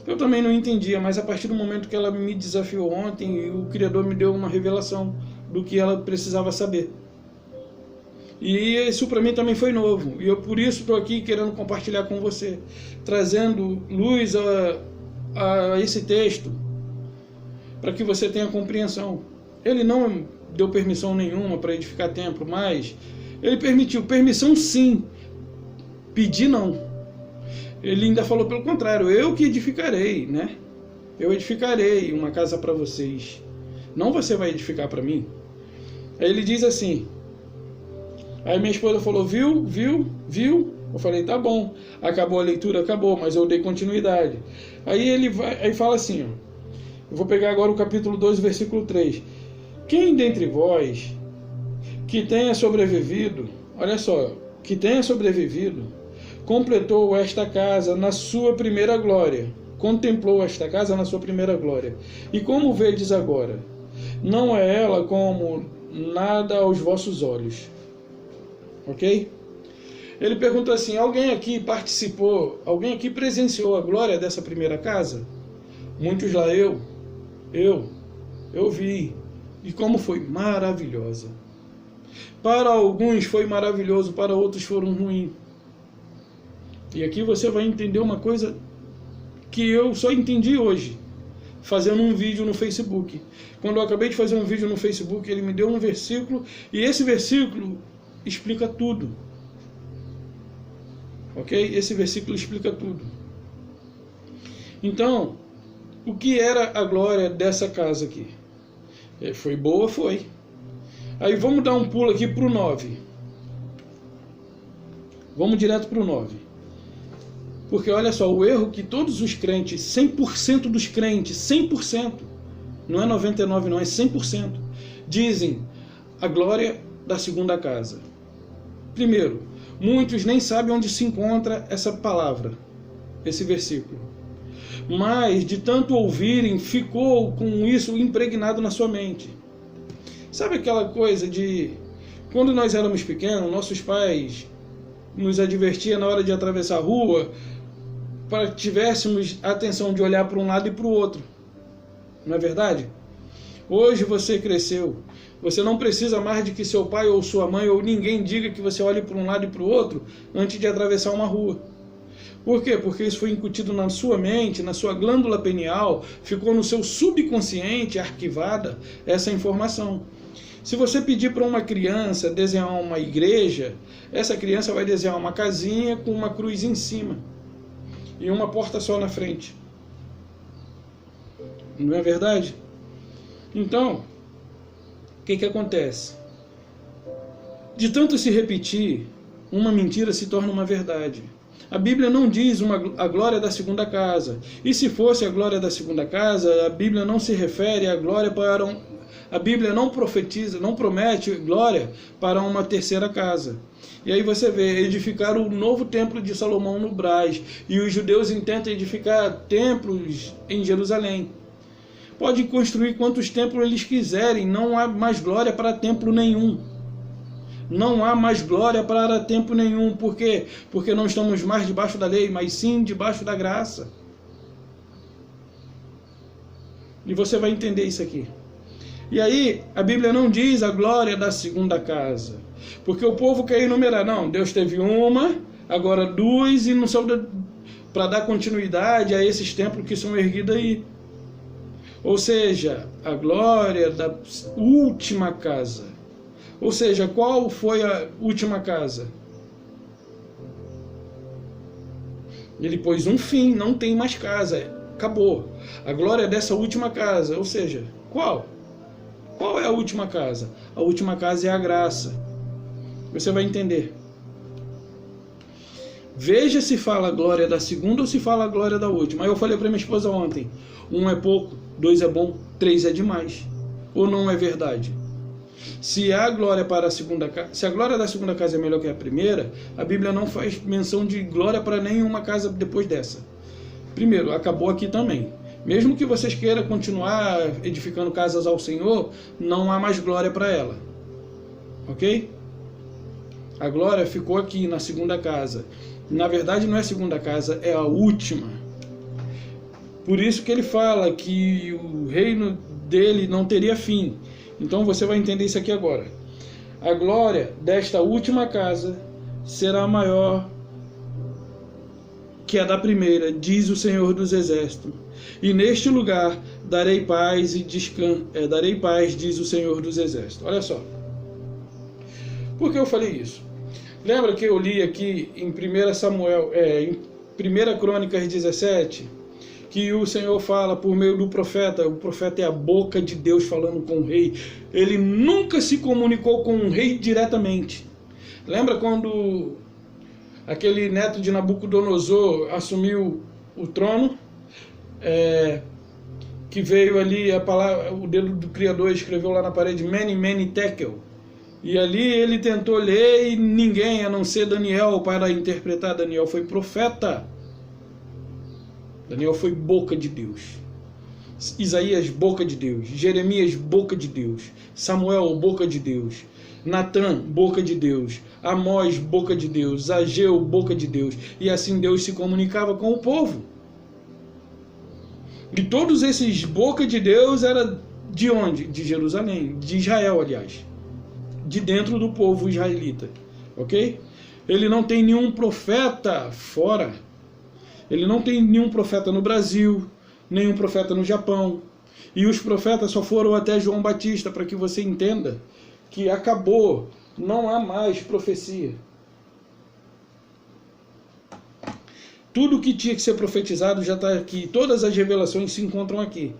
Eu também não entendia, mas a partir do momento que ela me desafiou ontem, o Criador me deu uma revelação do que ela precisava saber. E isso para mim também foi novo. E eu por isso estou aqui querendo compartilhar com você, trazendo luz a esse texto, para que você tenha compreensão. Ele não deu permissão nenhuma para edificar templo, mas ele permitiu. Permissão sim, pedir não. Ele ainda falou pelo contrário, eu que edificarei, né? Eu edificarei uma casa para vocês. Não você vai edificar para mim. Aí ele diz assim, aí minha esposa falou, viu? Eu falei, tá bom. Acabou a leitura? Acabou, mas eu dei continuidade. Aí fala assim, ó, eu vou pegar agora o capítulo 2, versículo 3. Quem dentre vós que tenha sobrevivido, olha só, que tenha sobrevivido, completou esta casa na sua primeira glória, contemplou esta casa na sua primeira glória. E como vedes agora, não é ela como nada aos vossos olhos. Ok? Ele perguntou assim: alguém aqui participou, alguém aqui presenciou a glória dessa primeira casa? Muitos lá, eu vi. E como foi maravilhosa. Para alguns foi maravilhoso, para outros foram ruins. E aqui você vai entender uma coisa que eu só entendi hoje, fazendo um vídeo no Facebook. Quando eu acabei de fazer um vídeo no Facebook, ele me deu um versículo, e esse versículo explica tudo. Ok? Esse versículo explica tudo. Então, o que era a glória dessa casa aqui? Foi boa? Foi. Aí vamos dar um pulo aqui para o 9. Vamos direto para o 9. Porque olha só, o erro que todos os crentes, 100% dos crentes, 100%, não é 99 não, é 100%, dizem a glória da segunda casa. Primeiro, muitos nem sabem onde se encontra essa palavra, esse versículo. Mas de tanto ouvirem, ficou com isso impregnado na sua mente. Sabe aquela coisa de... Quando nós éramos pequenos, nossos pais nos advertiam na hora de atravessar a rua para que tivéssemos a atenção de olhar para um lado e para o outro. Não é verdade? Hoje você cresceu. Você não precisa mais de que seu pai ou sua mãe ou ninguém diga que você olhe para um lado e para o outro antes de atravessar uma rua. Por quê? Porque isso foi incutido na sua mente, na sua glândula pineal, ficou no seu subconsciente arquivada essa informação. Se você pedir para uma criança desenhar uma igreja, essa criança vai desenhar uma casinha com uma cruz em cima e uma porta só na frente. Não é verdade? Então, o que acontece? De tanto se repetir, uma mentira se torna uma verdade. A Bíblia não diz a glória da segunda casa. E se fosse a glória da segunda casa, a Bíblia não se refere à glória para a Bíblia não profetiza, não promete glória para uma terceira casa. E aí você vê, edificar o novo templo de Salomão no Brás. E os judeus intentam edificar templos em Jerusalém. Podem construir quantos templos eles quiserem, não há mais glória para templo nenhum. Não há mais glória para tempo nenhum. Por quê? Porque não estamos mais debaixo da lei, mas sim debaixo da graça. E você vai entender isso aqui. E aí, a Bíblia não diz a glória da segunda casa. Porque o povo quer enumerar. Não, Deus teve uma, agora duas, e não soube para dar continuidade a esses templos que são erguidos aí. Ou seja, a glória da última casa. Ou seja, qual foi a última casa? Ele pôs um fim, não tem mais casa, acabou. A glória dessa última casa, ou seja, qual? Qual é a última casa? A última casa é a graça. Você vai entender. Veja se fala a glória da segunda ou se fala a glória da última. Aí eu falei para minha esposa ontem, 1 é pouco, 2 é bom, 3 é demais. Ou não é verdade? Se a glória para a segunda casa, se a glória da segunda casa é melhor que a primeira, a Bíblia não faz menção de glória para nenhuma casa depois dessa. Primeiro, acabou aqui também. Mesmo que vocês queiram continuar edificando casas ao Senhor, não há mais glória para ela. Ok? A glória ficou aqui na segunda casa. Na verdade não é a segunda casa, é a última. Por isso que ele fala que o reino dele não teria fim. Então você vai entender isso aqui agora. A glória desta última casa será maior que a da primeira, diz o Senhor dos Exércitos. E neste lugar darei paz e darei paz, diz o Senhor dos Exércitos. Olha só. Por que eu falei isso? Lembra que eu li aqui em 1 Samuel, em 1 Crônicas 17, que o Senhor fala por meio do profeta. O profeta é a boca de Deus falando com o rei. Ele nunca se comunicou com o rei diretamente. Lembra quando aquele neto de Nabucodonosor assumiu o trono? Que veio ali a palavra, o dedo do Criador escreveu lá na parede Mene, Mene, Tekel. E ali ele tentou ler e ninguém, a não ser Daniel, para interpretar. Daniel foi profeta. Daniel foi boca de Deus. Isaías, boca de Deus. Jeremias, boca de Deus. Samuel, boca de Deus. Natã, boca de Deus. Amós, boca de Deus. Ageu, boca de Deus. E assim Deus se comunicava com o povo. E todos esses boca de Deus era de onde? De Jerusalém, de Israel, aliás. De dentro do povo israelita. Ok? Ele não tem nenhum profeta fora. Ele não tem nenhum profeta no Brasil, nenhum profeta no Japão. E os profetas só foram até João Batista, para que você entenda que acabou, não há mais profecia. Tudo que tinha que ser profetizado já está aqui, todas as revelações se encontram aqui.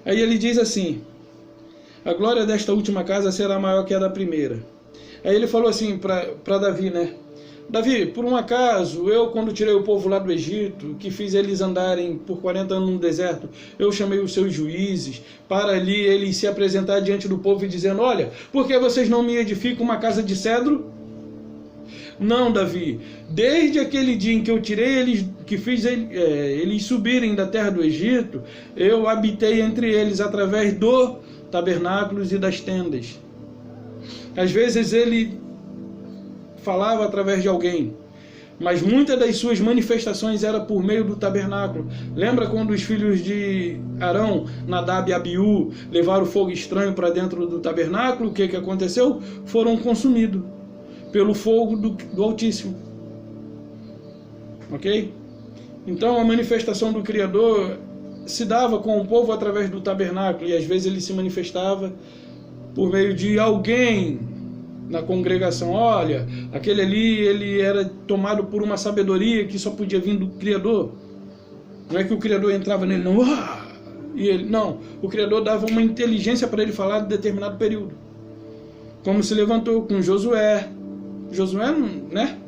Aí ele diz assim: a glória desta última casa será maior que a da primeira. Aí ele falou assim para Davi, né? Davi, por um acaso, eu quando tirei o povo lá do Egito, que fiz eles andarem por 40 anos no deserto, eu chamei os seus juízes, para ali eles se apresentar diante do povo e dizendo: olha, por que vocês não me edificam uma casa de cedro? Não, Davi, desde aquele dia em que eu tirei eles, que fiz eles subirem da terra do Egito, eu habitei entre eles através do tabernáculos e das tendas. Às vezes ele falava através de alguém, mas muitas das suas manifestações era por meio do tabernáculo. Lembra quando os filhos de Arão, Nadab e Abiú, levaram fogo estranho para dentro do tabernáculo? O que aconteceu? Foram consumidos pelo fogo do Altíssimo. Ok? Então a manifestação do Criador se dava com o povo através do tabernáculo, e às vezes ele se manifestava por meio de alguém na congregação. Olha, aquele ali, ele era tomado por uma sabedoria que só podia vir do Criador. Não é que o Criador entrava nele, não, e ele, não, o Criador dava uma inteligência para ele falar de determinado período. Como se levantou com Josué, né?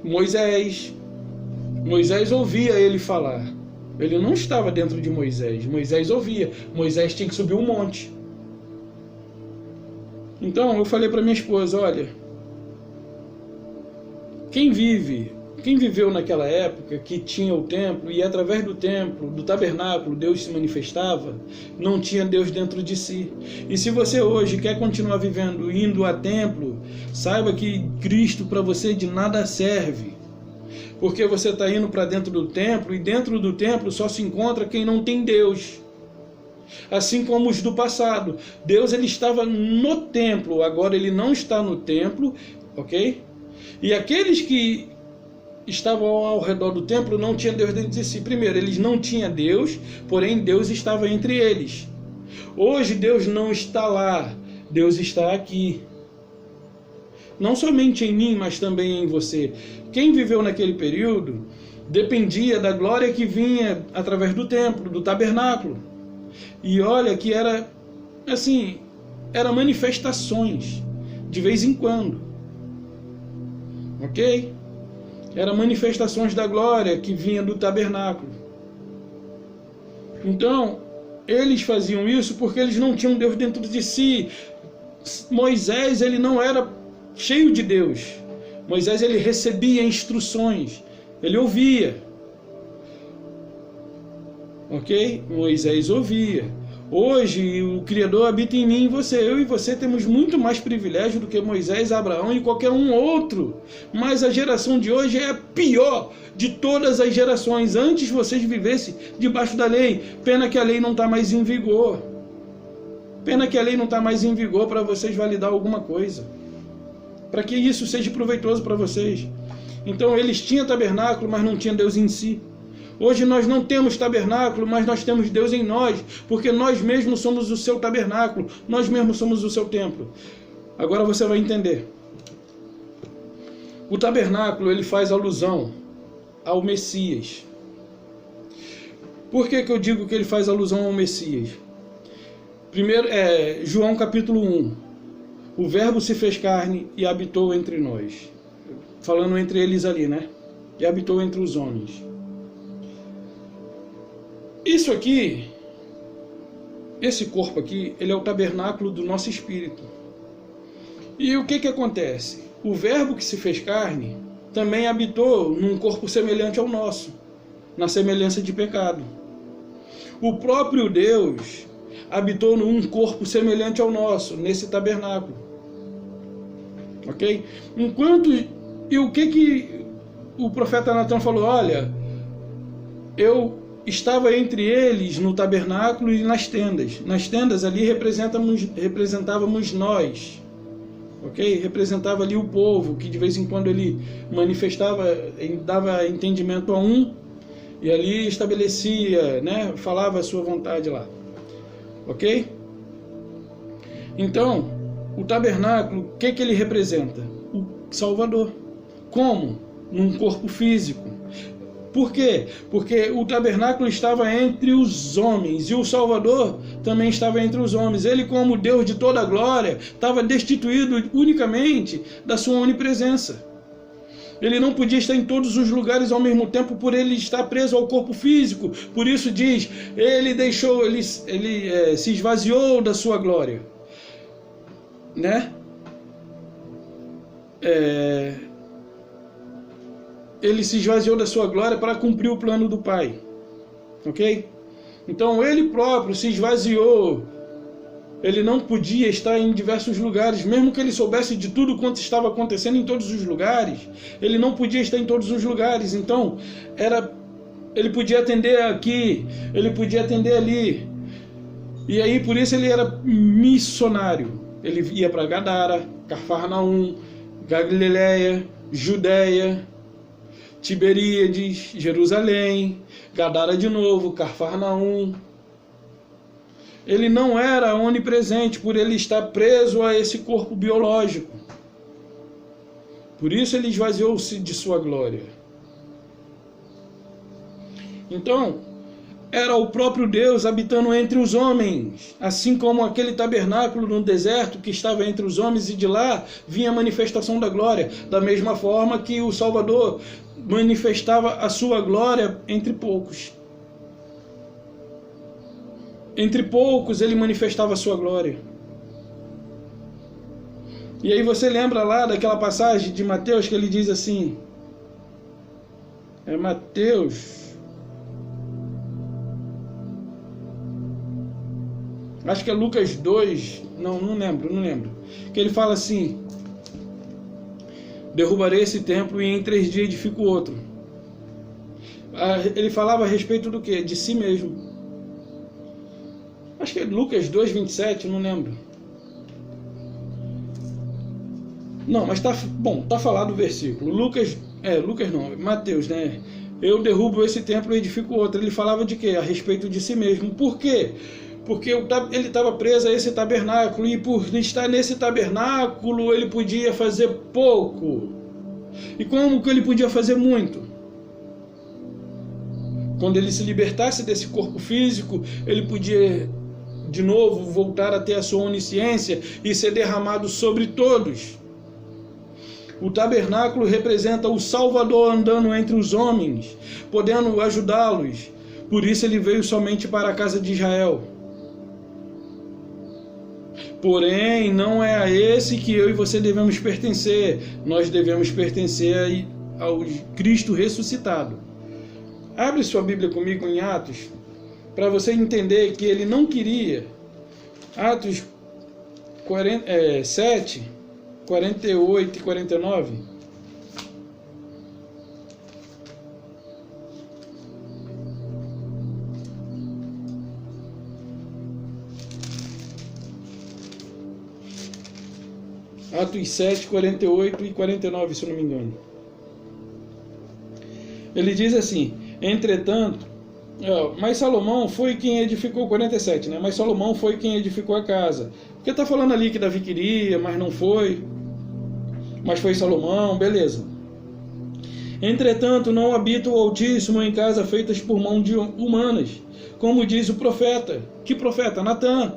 Moisés ouvia ele falar. Ele não estava dentro de Moisés. Moisés ouvia. Moisés tinha que subir um monte. Então eu falei para minha esposa: olha, quem viveu naquela época que tinha o templo, e através do templo, do tabernáculo, Deus se manifestava, não tinha Deus dentro de si. E se você hoje quer continuar vivendo indo a templo, saiba que Cristo para você de nada serve, porque você está indo para dentro do templo, e dentro do templo só se encontra quem não tem Deus. Assim como os do passado, Deus ele estava no templo, agora ele não está no templo, ok? E aqueles que estavam ao redor do templo não tinham Deus dentro de si. Primeiro, eles não tinham Deus, porém Deus estava entre eles. Hoje Deus não está lá, Deus está aqui. Não somente em mim, mas também em você. Quem viveu naquele período dependia da glória que vinha através do templo, do tabernáculo. E olha que era assim, eram manifestações de vez em quando, ok? Eram manifestações da glória que vinha do tabernáculo. Então eles faziam isso porque eles não tinham Deus dentro de si. Moisés, ele não era cheio de Deus. Moisés, ele recebia instruções, ele ouvia. Ok? Moisés ouvia. Hoje o Criador habita em mim e em você. Eu e você temos muito mais privilégio do que Moisés, Abraão e qualquer um outro. Mas a geração de hoje é a pior de todas as gerações. Antes vocês vivessem debaixo da lei. Pena que a lei não está mais em vigor. Pena que a lei não está mais em vigor para vocês validar alguma coisa. Para que isso seja proveitoso para vocês. Então eles tinham tabernáculo, mas não tinham Deus em si. Hoje nós não temos tabernáculo, mas nós temos Deus em nós, porque nós mesmos somos o seu tabernáculo, nós mesmos somos o seu templo. Agora você vai entender. O tabernáculo, ele faz alusão ao Messias. Por que eu digo que ele faz alusão ao Messias? Primeiro, João capítulo 1. O verbo se fez carne e habitou entre nós. Falando entre eles ali, né? E habitou entre os homens. Isso aqui, esse corpo aqui, ele é o tabernáculo do nosso espírito. E o que acontece? O verbo que se fez carne também habitou num corpo semelhante ao nosso, na semelhança de pecado. O próprio Deus habitou num corpo semelhante ao nosso, nesse tabernáculo. Ok? E o que o profeta Natan falou? Olha, eu estava entre eles no tabernáculo e nas tendas. Nas tendas ali representávamos nós. Ok? Representava ali o povo, que de vez em quando ele manifestava, ele dava entendimento a um, e ali estabelecia, né, falava a sua vontade lá. Ok? Então, o tabernáculo, o que ele representa? O Salvador. Como? Num corpo físico. Por quê? Porque o tabernáculo estava entre os homens, e o Salvador também estava entre os homens. Ele, como Deus de toda a glória, estava destituído unicamente da sua onipresença. Ele não podia estar em todos os lugares ao mesmo tempo, por ele estar preso ao corpo físico. Por isso diz, ele se esvaziou da sua glória, né? Ele se esvaziou da sua glória para cumprir o plano do Pai. Ok? Então ele próprio se esvaziou. Ele não podia estar em diversos lugares, mesmo que ele soubesse de tudo quanto estava acontecendo em todos os lugares. Ele não podia estar em todos os lugares. Então ele podia atender aqui, ele podia atender ali. E aí por isso ele era missionário. Ele ia para Gadara, Cafarnaum, Galileia, Judéia, Tiberíades, Jerusalém, Gadara de novo, Cafarnaum. Ele não era onipresente por ele estar preso a esse corpo biológico. Por isso ele esvaziou-se de sua glória. Então, era o próprio Deus habitando entre os homens, assim como aquele tabernáculo no deserto que estava entre os homens, e de lá vinha a manifestação da glória, da mesma forma que o Salvador manifestava a sua glória entre poucos. Entre poucos ele manifestava a sua glória. E aí você lembra lá daquela passagem de Mateus que ele diz assim, Mateus, acho que é Lucas 2, não lembro, que ele fala assim, derrubarei esse templo e em 3 dias edifico outro. Ele falava a respeito do quê? De si mesmo. Acho que é Lucas 2, 27, não lembro. Não, mas tá falado o versículo. Mateus, né? Eu derrubo esse templo e edifico outro. Ele falava de quê? A respeito de si mesmo. Por quê? Porque ele estava preso a esse tabernáculo, e por estar nesse tabernáculo ele podia fazer pouco. E como que ele podia fazer muito? Quando ele se libertasse desse corpo físico, ele podia de novo voltar a ter a sua onisciência e ser derramado sobre todos. O tabernáculo representa o Salvador andando entre os homens, podendo ajudá-los. Por isso ele veio somente para a casa de Israel. Porém, não é a esse que eu e você devemos pertencer. Nós devemos pertencer ao Cristo ressuscitado. Abre sua Bíblia comigo em Atos, para você entender que ele não queria. Atos 7, 48 e 49. Atos 7, 48 e 49, se eu não me engano. Ele diz assim, entretanto, mas Salomão foi quem edificou, 47, né? Mas Salomão foi quem edificou a casa. Porque está falando ali que Davi queria, mas não foi. Mas foi Salomão, beleza. Entretanto, não habita o Altíssimo em casas feitas por mãos de humanas, como diz o profeta. Que profeta? Natan.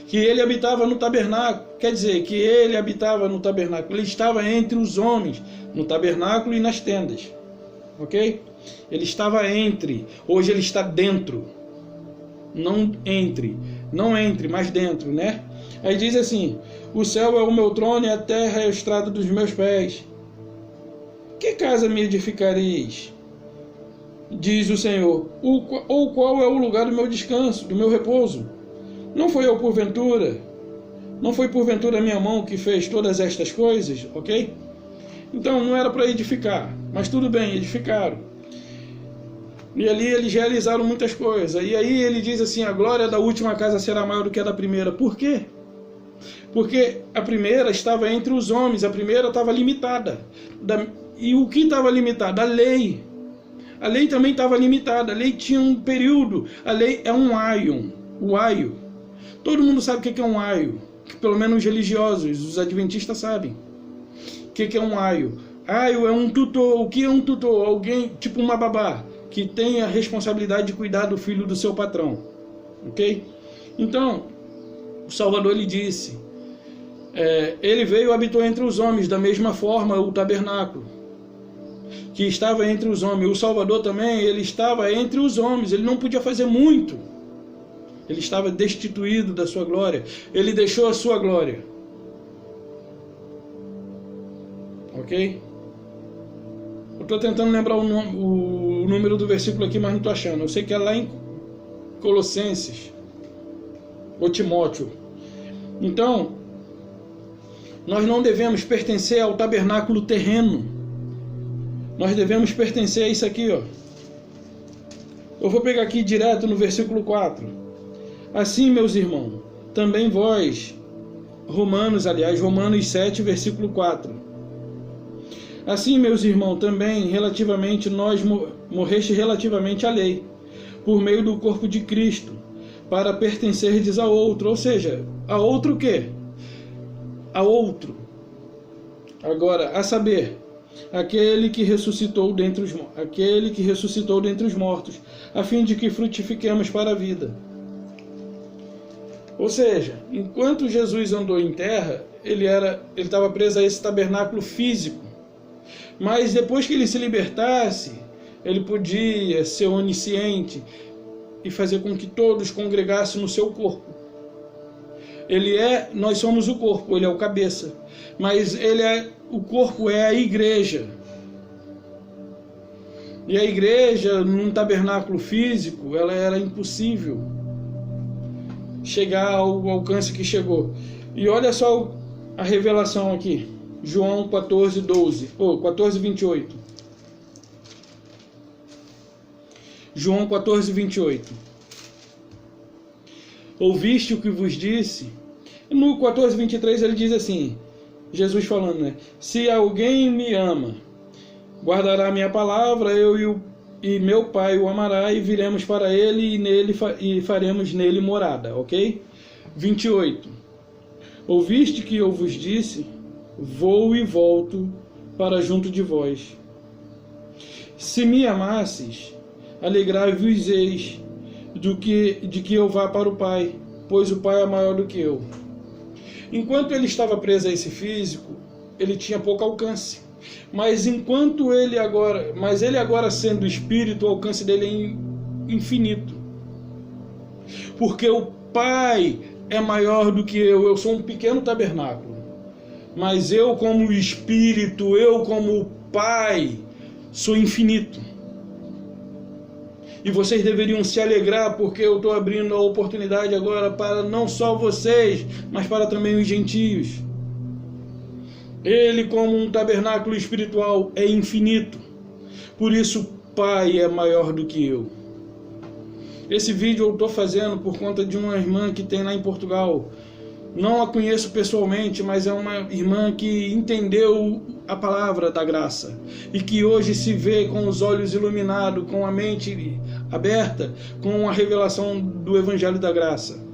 Que ele habitava no tabernáculo. Quer dizer, que ele habitava no tabernáculo. Ele estava entre os homens, no tabernáculo e nas tendas. Ok? Ele estava entre. Hoje ele está dentro. Não entre, mas dentro, né? Aí diz assim, o céu é o meu trono e a terra é o estrado dos meus pés. Que casa me edificareis? diz o Senhor, ou qual é o lugar do meu descanso, do meu repouso? Não foi porventura a minha mão que fez todas estas coisas, ok? Então não era para edificar, mas tudo bem, edificaram. E ali eles realizaram muitas coisas. E aí ele diz assim, a glória da última casa será maior do que a da primeira. Por quê? Porque a primeira estava entre os homens, a primeira estava limitada. E o que estava limitado? A lei. A lei também estava limitada, a lei tinha um período. A lei é um aion, o aio. Todo mundo sabe o que é um aio, pelo menos os religiosos, os adventistas sabem. O que é um aio? Aio é um tutor. O que é um tutor? Alguém, tipo uma babá, que tem a responsabilidade de cuidar do filho do seu patrão. Ok? Então, o Salvador lhe disse, ele veio e habitou entre os homens, da mesma forma o tabernáculo, que estava entre os homens. O Salvador também, ele estava entre os homens, ele não podia fazer muito. Ele estava destituído da sua glória. Ele deixou a sua glória. Ok? Eu estou tentando lembrar o número do versículo aqui, mas não estou achando. Eu sei que é lá em Colossenses, ou Timóteo. Então, nós não devemos pertencer ao tabernáculo terreno. Nós devemos pertencer a isso aqui, ó. Eu vou pegar aqui direto no versículo 4. Assim, meus irmãos, também vós, Romanos 7, versículo 4. Assim, meus irmãos, também relativamente nós morreste relativamente à lei, por meio do corpo de Cristo, para pertencerdes a outro. Ou seja, a outro o quê? A outro. Agora, a saber, aquele que ressuscitou dentre os mortos, a fim de que frutifiquemos para a vida. Ou seja, enquanto Jesus andou em terra, ele estava preso a esse tabernáculo físico. Mas depois que ele se libertasse, ele podia ser onisciente e fazer com que todos congregassem no seu corpo. Nós somos o corpo, ele é o cabeça. Mas o corpo é a igreja. E a igreja, num tabernáculo físico, ela era impossível chegar ao alcance que chegou. E olha só a revelação aqui. João 14, 28. João 14, 28. Ouviste o que vos disse? No 14, 23 ele diz assim, Jesus falando, né? Se alguém me ama, guardará a minha palavra, eu e meu Pai o amará, e viremos para ele e faremos nele morada, ok? 28. Ouviste que eu vos disse? Vou e volto para junto de vós. Se me amasses, alegrai-vos-eis de que eu vá para o Pai, pois o Pai é maior do que eu. Enquanto ele estava preso a esse físico, ele tinha pouco alcance. Mas ele agora sendo espírito, o alcance dele é infinito. Porque o Pai é maior do que eu sou um pequeno tabernáculo. Mas eu como espírito, eu como Pai, sou infinito. E vocês deveriam se alegrar, porque eu estou abrindo a oportunidade agora para não só vocês, mas para também os gentios. Ele, como um tabernáculo espiritual, é infinito. Por isso, o Pai é maior do que eu. Esse vídeo eu estou fazendo por conta de uma irmã que tem lá em Portugal. Não a conheço pessoalmente, mas é uma irmã que entendeu a palavra da graça. E que hoje se vê com os olhos iluminados, com a mente aberta, com a revelação do Evangelho da Graça.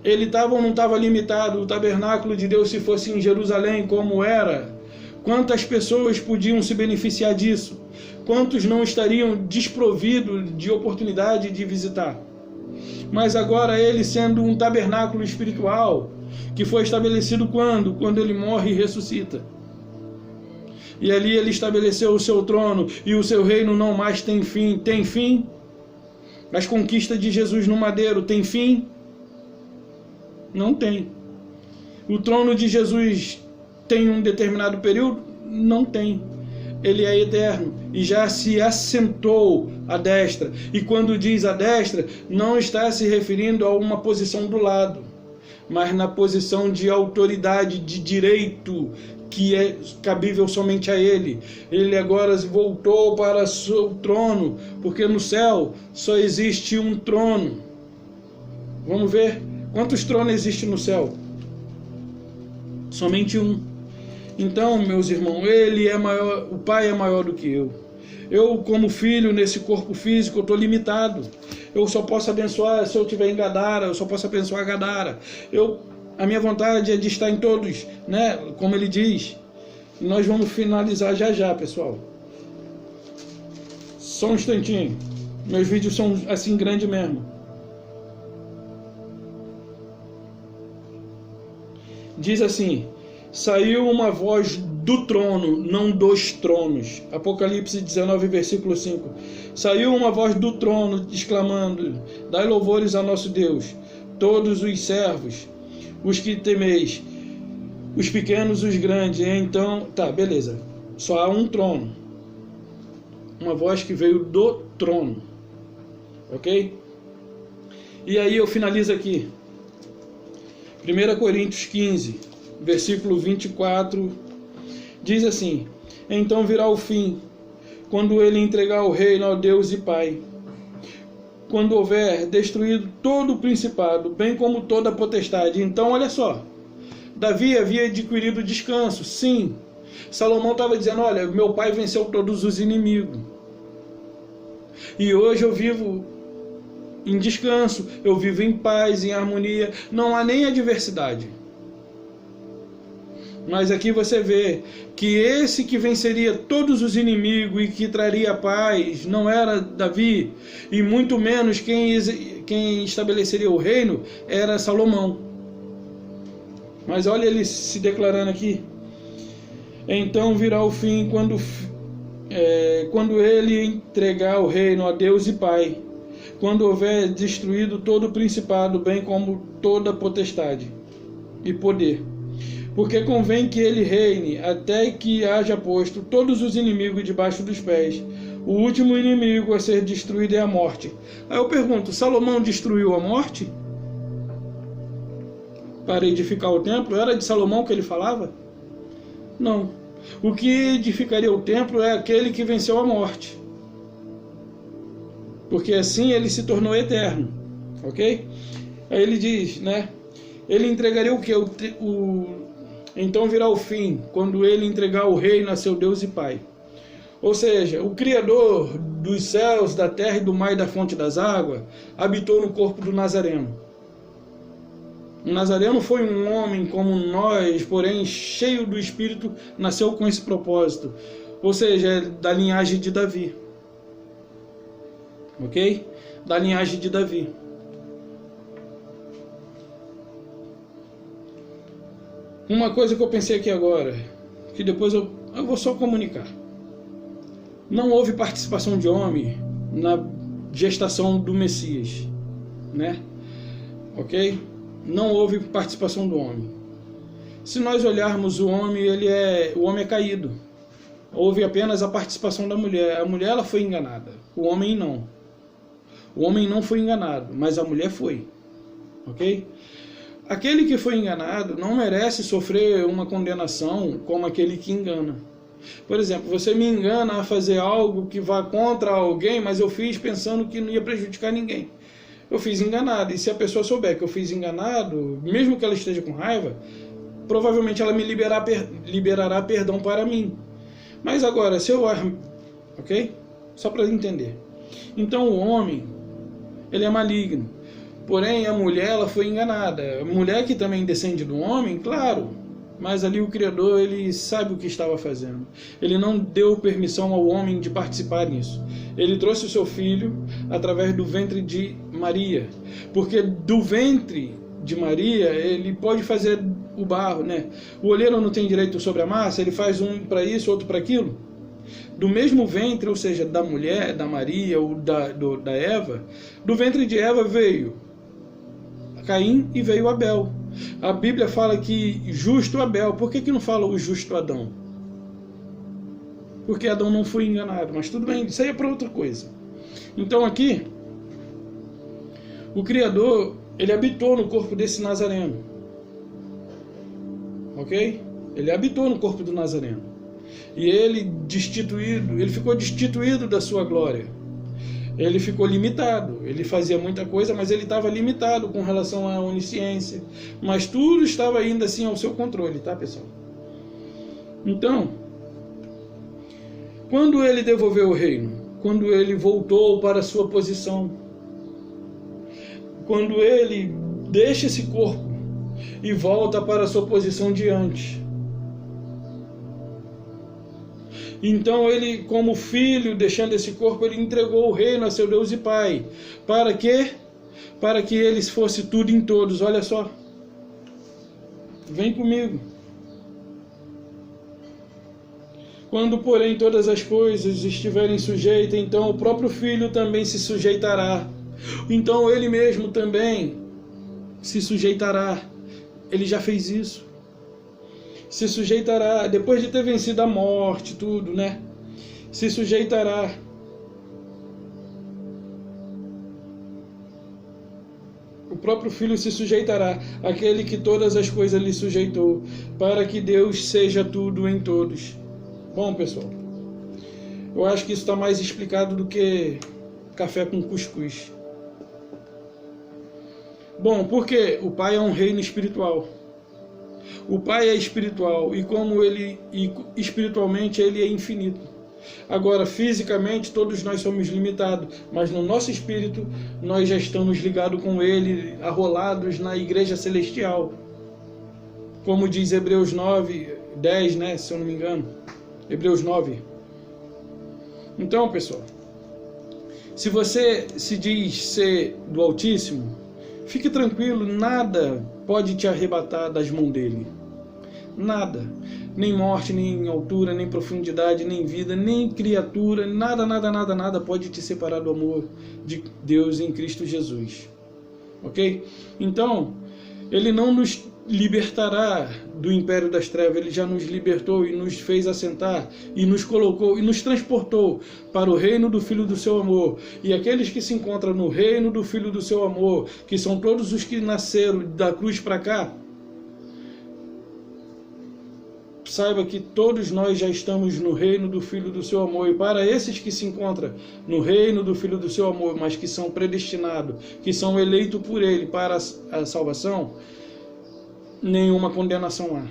Ele estava ou não estava limitado? O tabernáculo de Deus, se fosse em Jerusalém, como era, quantas pessoas podiam se beneficiar disso? Quantos não estariam desprovidos de oportunidade de visitar? Mas agora ele sendo um tabernáculo espiritual, que foi estabelecido quando? Quando ele morre e ressuscita. E ali ele estabeleceu o seu trono, e o seu reino não mais tem fim. Tem fim? As conquistas de Jesus no madeiro tem fim? Não tem. O trono de Jesus tem um determinado período? Não tem. ele é eterno e já se assentou à destra. E quando diz à destra, não está se referindo a uma posição do lado, mas na posição de autoridade, de direito, que é cabível somente a ele. Ele agora voltou para o trono, porque no céu só existe um trono. Vamos ver quantos tronos existem no céu? Somente um. Então, meus irmãos, ele é maior, o Pai é maior do que eu. Eu, como filho, nesse corpo físico, eu estou limitado. Eu só posso abençoar se eu estiver em Gadara, eu só posso abençoar Gadara. A minha vontade é de estar em todos, né? Como ele diz. Nós vamos finalizar já, pessoal. Só um instantinho. Meus vídeos são assim grandes mesmo. Diz assim: saiu uma voz do trono, não dos tronos. Apocalipse 19, versículo 5. Saiu uma voz do trono, exclamando: dai louvores a nosso Deus, todos os servos, os que temeis, os pequenos, os grandes. Então, tá, beleza. Só há um trono. Uma voz que veio do trono. Ok? E aí eu finalizo aqui. 1 Coríntios 15, versículo 24, diz assim: então virá o fim, quando ele entregar o reino ao Deus e Pai, quando houver destruído todo o principado, bem como toda a potestade. Então, olha só, Davi havia adquirido descanso, sim. Salomão estava dizendo: olha, meu pai venceu todos os inimigos, e hoje eu vivo em descanso, eu vivo em paz, em harmonia, não há nem adversidade. Mas aqui você vê que esse que venceria todos os inimigos e que traria paz não era Davi, e muito menos quem estabeleceria o reino era Salomão. Mas olha ele se declarando aqui: então virá o fim quando ele entregar o reino a Deus e Pai, quando houver destruído todo o principado, bem como toda potestade e poder. Porque convém que ele reine até que haja posto todos os inimigos debaixo dos pés. O último inimigo a ser destruído é a morte. Aí eu pergunto: Salomão destruiu a morte para edificar o templo? Era de Salomão que ele falava? Não. O que edificaria o templo é aquele que venceu a morte, porque assim ele se tornou eterno, ok? Aí ele diz, né? Ele entregaria o que? Então virá o fim, quando ele entregar o reino a seu Deus e Pai. Ou seja, o Criador dos céus, da terra e do mar e da fonte das águas, habitou no corpo do Nazareno. O Nazareno foi um homem como nós, porém cheio do Espírito, nasceu com esse propósito. Ou seja, é da linhagem de Davi. Ok? Da linhagem de Davi. Uma coisa que eu pensei aqui agora, que depois eu vou só comunicar. Não houve participação de homem na gestação do Messias, né? Ok? Não houve participação do homem. Se nós olharmos o homem, o homem é caído. Houve apenas a participação da mulher. A mulher ela foi enganada, o homem não. O homem não foi enganado, mas a mulher foi. Ok? Aquele que foi enganado não merece sofrer uma condenação como aquele que engana. Por exemplo, você me engana a fazer algo que vá contra alguém, mas eu fiz pensando que não ia prejudicar ninguém. Eu fiz enganado, e se a pessoa souber que eu fiz enganado, mesmo que ela esteja com raiva, provavelmente ela me liberará perdão para mim. Mas agora, se eu... Ok? Só para entender. Então o homem, ele é maligno. Porém, a mulher, ela foi enganada. A mulher que também descende do homem, claro. Mas ali o Criador, ele sabe o que estava fazendo. Ele não deu permissão ao homem de participar nisso. Ele trouxe o seu filho através do ventre de Maria. Porque do ventre de Maria, ele pode fazer o barro, né? O olheiro não tem direito sobre a massa, ele faz um para isso, outro para aquilo. Do mesmo ventre, ou seja, da mulher, da Maria ou da Eva, do ventre de Eva veio Caim e veio Abel. A Bíblia fala que justo Abel. Por que não fala o justo Adão? porque Adão não foi enganado, mas tudo bem, isso aí é para outra coisa. Então aqui, o Criador, ele habitou no corpo desse Nazareno, ok? Ele habitou no corpo do Nazareno, e ele ficou destituído da sua glória. Ele ficou limitado, ele fazia muita coisa, mas ele estava limitado com relação à onisciência. Mas tudo estava ainda assim ao seu controle, tá, pessoal? Então, quando ele devolveu o reino, quando ele voltou para a sua posição, quando ele deixa esse corpo e volta para a sua posição de antes, então ele, como filho, deixando esse corpo, ele entregou o reino a seu Deus e Pai. Para quê? Para que ele fosse tudo em todos. Olha só. Vem comigo. Quando, porém, todas as coisas estiverem sujeitas, então o próprio filho também se sujeitará. Então ele mesmo também se sujeitará. Ele já fez isso. Se sujeitará, depois de ter vencido a morte, tudo, né? Se sujeitará. O próprio Filho se sujeitará àquele que todas as coisas lhe sujeitou, para que Deus seja tudo em todos. Bom, pessoal, eu acho que isso está mais explicado do que café com cuscuz. Bom, porque o Pai é um reino espiritual. O Pai é espiritual e espiritualmente ele é infinito. Agora, fisicamente, todos nós somos limitados, mas no nosso espírito nós já estamos ligados com ele, arrolados na igreja celestial. Como diz Hebreus 9:10, né, se eu não me engano. Hebreus 9. Então, pessoal, se você se diz ser do Altíssimo, fique tranquilo, nada pode te arrebatar das mãos dele. Nada. Nem morte, nem altura, nem profundidade, nem vida, nem criatura, nada pode te separar do amor de Deus em Cristo Jesus. Ok? Então, ele não nos libertará do império das trevas, ele já nos libertou e nos fez assentar e nos colocou e nos transportou para o reino do Filho do seu amor. E aqueles que se encontram no reino do Filho do seu amor, que são todos os que nasceram da cruz para cá, saiba que todos nós já estamos no reino do Filho do seu amor. E para esses que se encontram no reino do Filho do seu amor, mas que são predestinados, que são eleitos por ele para a salvação, nenhuma condenação há.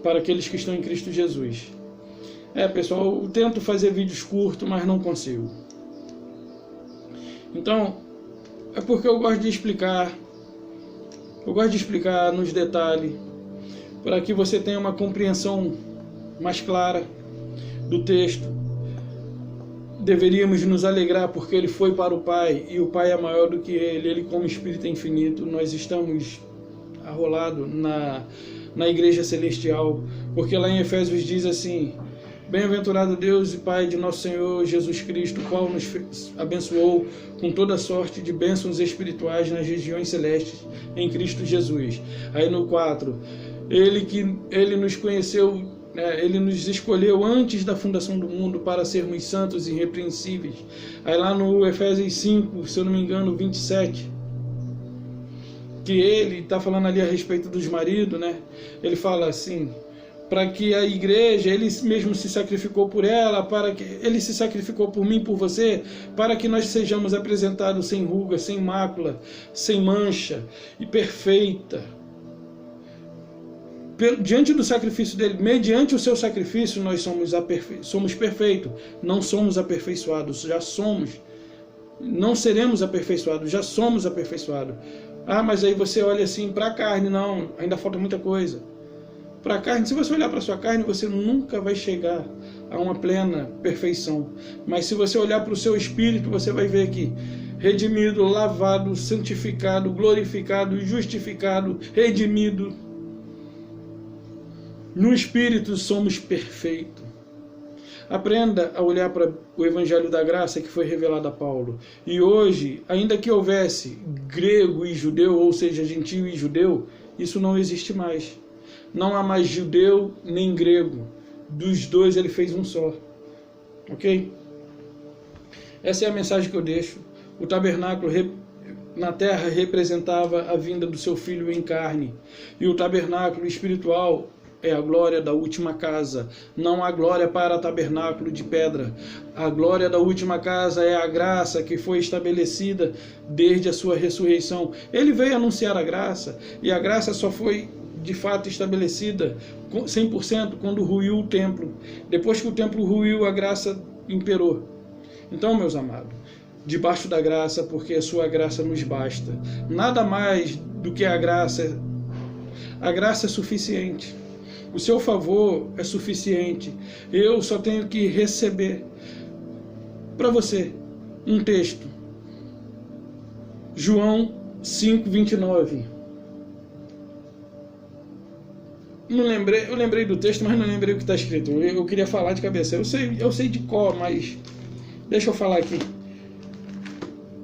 Para aqueles que estão em Cristo Jesus. Pessoal, eu tento fazer vídeos curtos, mas não consigo. Então, é porque eu gosto de explicar. Eu gosto de explicar nos detalhes, para que você tenha uma compreensão mais clara do texto. Deveríamos nos alegrar porque ele foi para o Pai, e o Pai é maior do que ele. Ele, como Espírito, é infinito. Nós estamos arrolados na igreja celestial, porque lá em Efésios diz assim: bem-aventurado Deus e Pai de nosso Senhor Jesus Cristo, o qual nos abençoou com toda sorte de bênçãos espirituais nas regiões celestes em Cristo Jesus. Aí no 4, ele nos conheceu, ele nos escolheu antes da fundação do mundo para sermos santos e irrepreensíveis. Aí lá no Efésios 5, se eu não me engano, 27, que ele está falando ali a respeito dos maridos, né? Ele fala assim: para que a igreja, ele mesmo se sacrificou por ela, para que ele se sacrificou por mim, por você, para que nós sejamos apresentados sem ruga, sem mácula, sem mancha e perfeita. Diante do sacrifício dele, mediante o seu sacrifício, nós somos perfeitos. Não somos aperfeiçoados, já somos. Não seremos aperfeiçoados, já somos aperfeiçoados. Mas aí você olha assim para a carne, não, ainda falta muita coisa. Para a carne, se você olhar para a sua carne, você nunca vai chegar a uma plena perfeição. Mas se você olhar para o seu espírito, você vai ver que redimido, lavado, santificado, glorificado, justificado, redimido. No espírito somos perfeitos. Aprenda a olhar para o Evangelho da Graça que foi revelado a Paulo. E hoje, ainda que houvesse grego e judeu, ou seja, gentio e judeu, isso não existe mais. Não há mais judeu nem grego. dos dois ele fez um só. Ok? Essa é a mensagem que eu deixo. O tabernáculo na terra representava a vinda do seu filho em carne. E o tabernáculo espiritual é a glória da última casa. Não há glória para tabernáculo de pedra. A glória da última casa é a graça que foi estabelecida desde a sua ressurreição. Ele veio anunciar a graça, e a graça só foi de fato estabelecida 100% quando ruiu o templo. Depois que o templo ruiu, a graça imperou. Então, meus amados, debaixo da graça, porque a sua graça nos basta. Nada mais do que a graça. A graça é suficiente. O seu favor é suficiente. Eu só tenho que receber. Para você, um texto. João 5:29. Eu lembrei do texto, mas não lembrei o que está escrito. Eu queria falar de cabeça. Eu sei de cor, mas deixa eu falar aqui.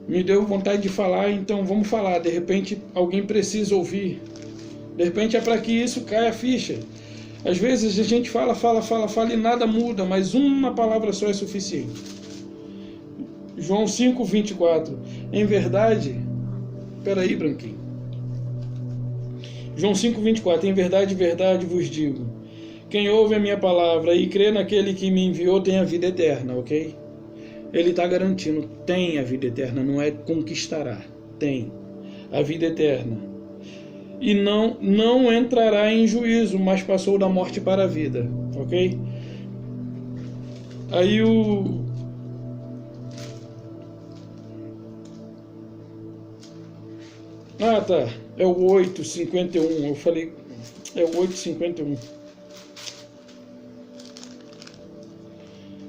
Me deu vontade de falar, então vamos falar. De repente alguém precisa ouvir. De repente é para que isso caia a ficha. Às vezes a gente fala e nada muda, mas uma palavra só é suficiente. João 5:24. Em verdade... Peraí, Branquinho. João 5:24. Em verdade, verdade vos digo. Quem ouve a minha palavra e crê naquele que me enviou tem a vida eterna, ok? Ele está garantindo, tem a vida eterna, não é conquistará. Tem a vida eterna. E não entrará em juízo, mas passou da morte para a vida, ok? Aí tá, é o 8:51, eu falei, é o 8:51.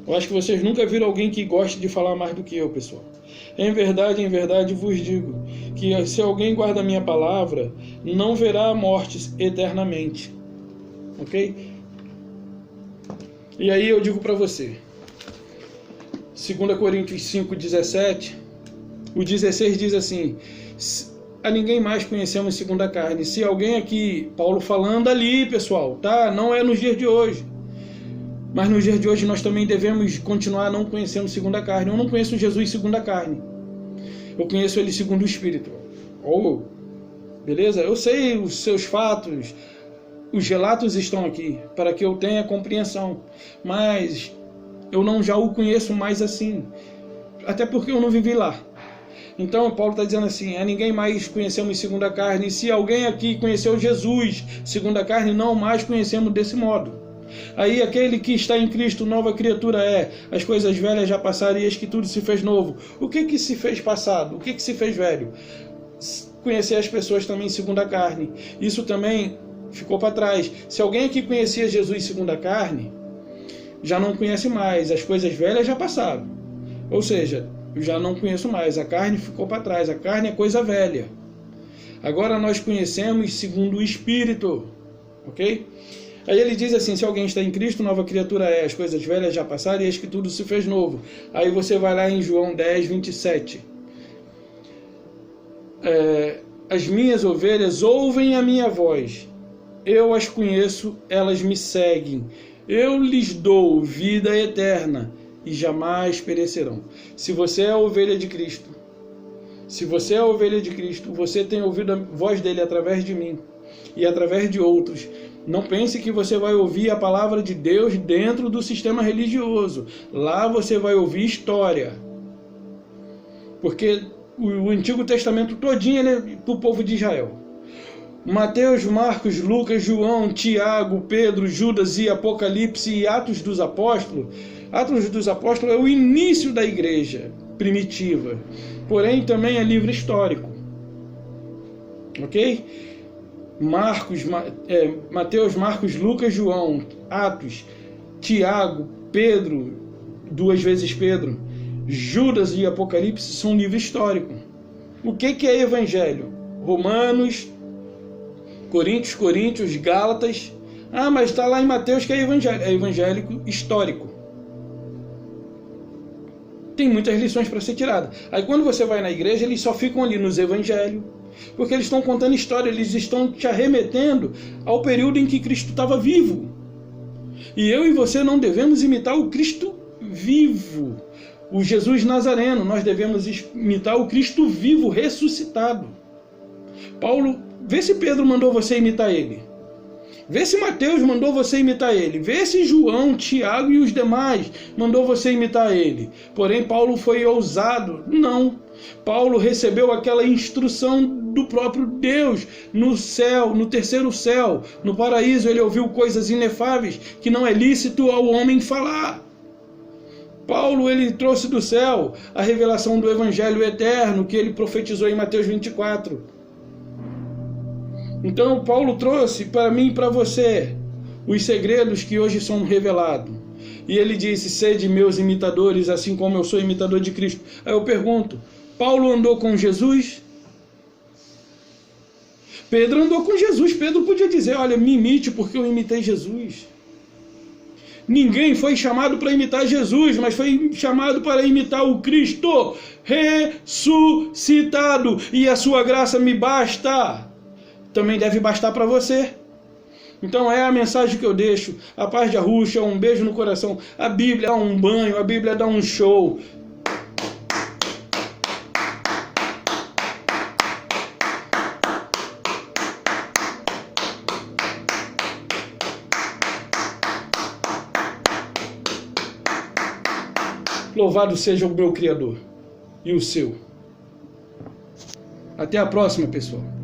Eu acho que vocês nunca viram alguém que goste de falar mais do que eu, pessoal. Em verdade vos digo, que se alguém guarda a minha palavra, não verá a morte eternamente. Ok? E aí eu digo para você, 2 Coríntios 5:17, o 16 diz assim, a ninguém mais conhecemos segundo a carne. Se alguém aqui, Paulo falando ali, pessoal, tá? Não é nos dias de hoje. Mas nos dias de hoje nós também devemos continuar não conhecendo segundo a carne. Eu não conheço Jesus segundo a carne. Eu conheço ele segundo o Espírito. Beleza? Eu sei os seus fatos. Os relatos estão aqui para que eu tenha compreensão. Mas eu não já o conheço mais assim. Até porque eu não vivi lá. Então Paulo está dizendo assim, a ninguém mais conhecemos segundo a carne. E se alguém aqui conheceu Jesus segundo a carne, não mais conhecemos desse modo. Aí aquele que está em Cristo, nova criatura é. As coisas velhas já passaram e eis que tudo se fez novo. O que se fez passado? O que se fez velho? Conhecer as pessoas também segundo a carne. Isso também ficou para trás. Se alguém aqui conhecia Jesus segundo a carne, já não conhece mais. As coisas velhas já passaram. Ou seja, eu já não conheço mais. A carne ficou para trás. A carne é coisa velha. Agora nós conhecemos segundo o Espírito. Ok? Aí ele diz assim, se alguém está em Cristo, nova criatura é, as coisas velhas já passaram e eis que tudo se fez novo. Aí você vai lá em João 10:27. As minhas ovelhas ouvem a minha voz, eu as conheço, elas me seguem, eu lhes dou vida eterna e jamais perecerão. Se você é a ovelha de Cristo, você tem ouvido a voz dele através de mim e através de outros. Não pense que você vai ouvir a palavra de Deus dentro do sistema religioso. Lá você vai ouvir história. Porque o Antigo Testamento todinho é para o povo de Israel. Mateus, Marcos, Lucas, João, Tiago, Pedro, Judas e Apocalipse e Atos dos Apóstolos. Atos dos Apóstolos é o início da igreja primitiva. Porém, também é livro histórico. Ok? Mateus, Marcos, Lucas, João, Atos, Tiago, Pedro, 2 vezes Pedro, Judas e Apocalipse são livro histórico. O que é evangelho? Romanos, Coríntios, Gálatas. Mas está lá em Mateus que é evangelho. É evangélico histórico. Tem muitas lições para ser tiradas. Aí quando você vai na igreja, eles só ficam ali nos evangelhos. Porque eles estão contando história, eles estão te arremetendo ao período em que Cristo estava vivo. E eu e você não devemos imitar o Cristo vivo, o Jesus Nazareno. Nós devemos imitar o Cristo vivo, ressuscitado. Paulo, vê se Pedro mandou você imitar ele. Vê se Mateus mandou você imitar ele. Vê se João, Tiago e os demais mandou você imitar ele. Porém, Paulo foi ousado? Não. Paulo recebeu aquela instrução do próprio Deus no céu, no terceiro céu, no paraíso. Ele ouviu coisas inefáveis que não é lícito ao homem falar. Paulo, ele trouxe do céu a revelação do Evangelho eterno que ele profetizou em Mateus 24. Então, Paulo trouxe para mim e para você os segredos que hoje são revelados. E ele disse: sede meus imitadores, assim como eu sou imitador de Cristo. Aí eu pergunto, Paulo andou com Jesus? Pedro andou com Jesus. Pedro podia dizer: olha, me imite porque eu imitei Jesus. Ninguém foi chamado para imitar Jesus, mas foi chamado para imitar o Cristo ressuscitado. E a sua graça me basta. Também deve bastar para você. Então é a mensagem que eu deixo. A paz de Arusha, um beijo no coração. A Bíblia dá um banho, a Bíblia dá um show. Louvado seja o meu Criador e o seu. Até a próxima, pessoal.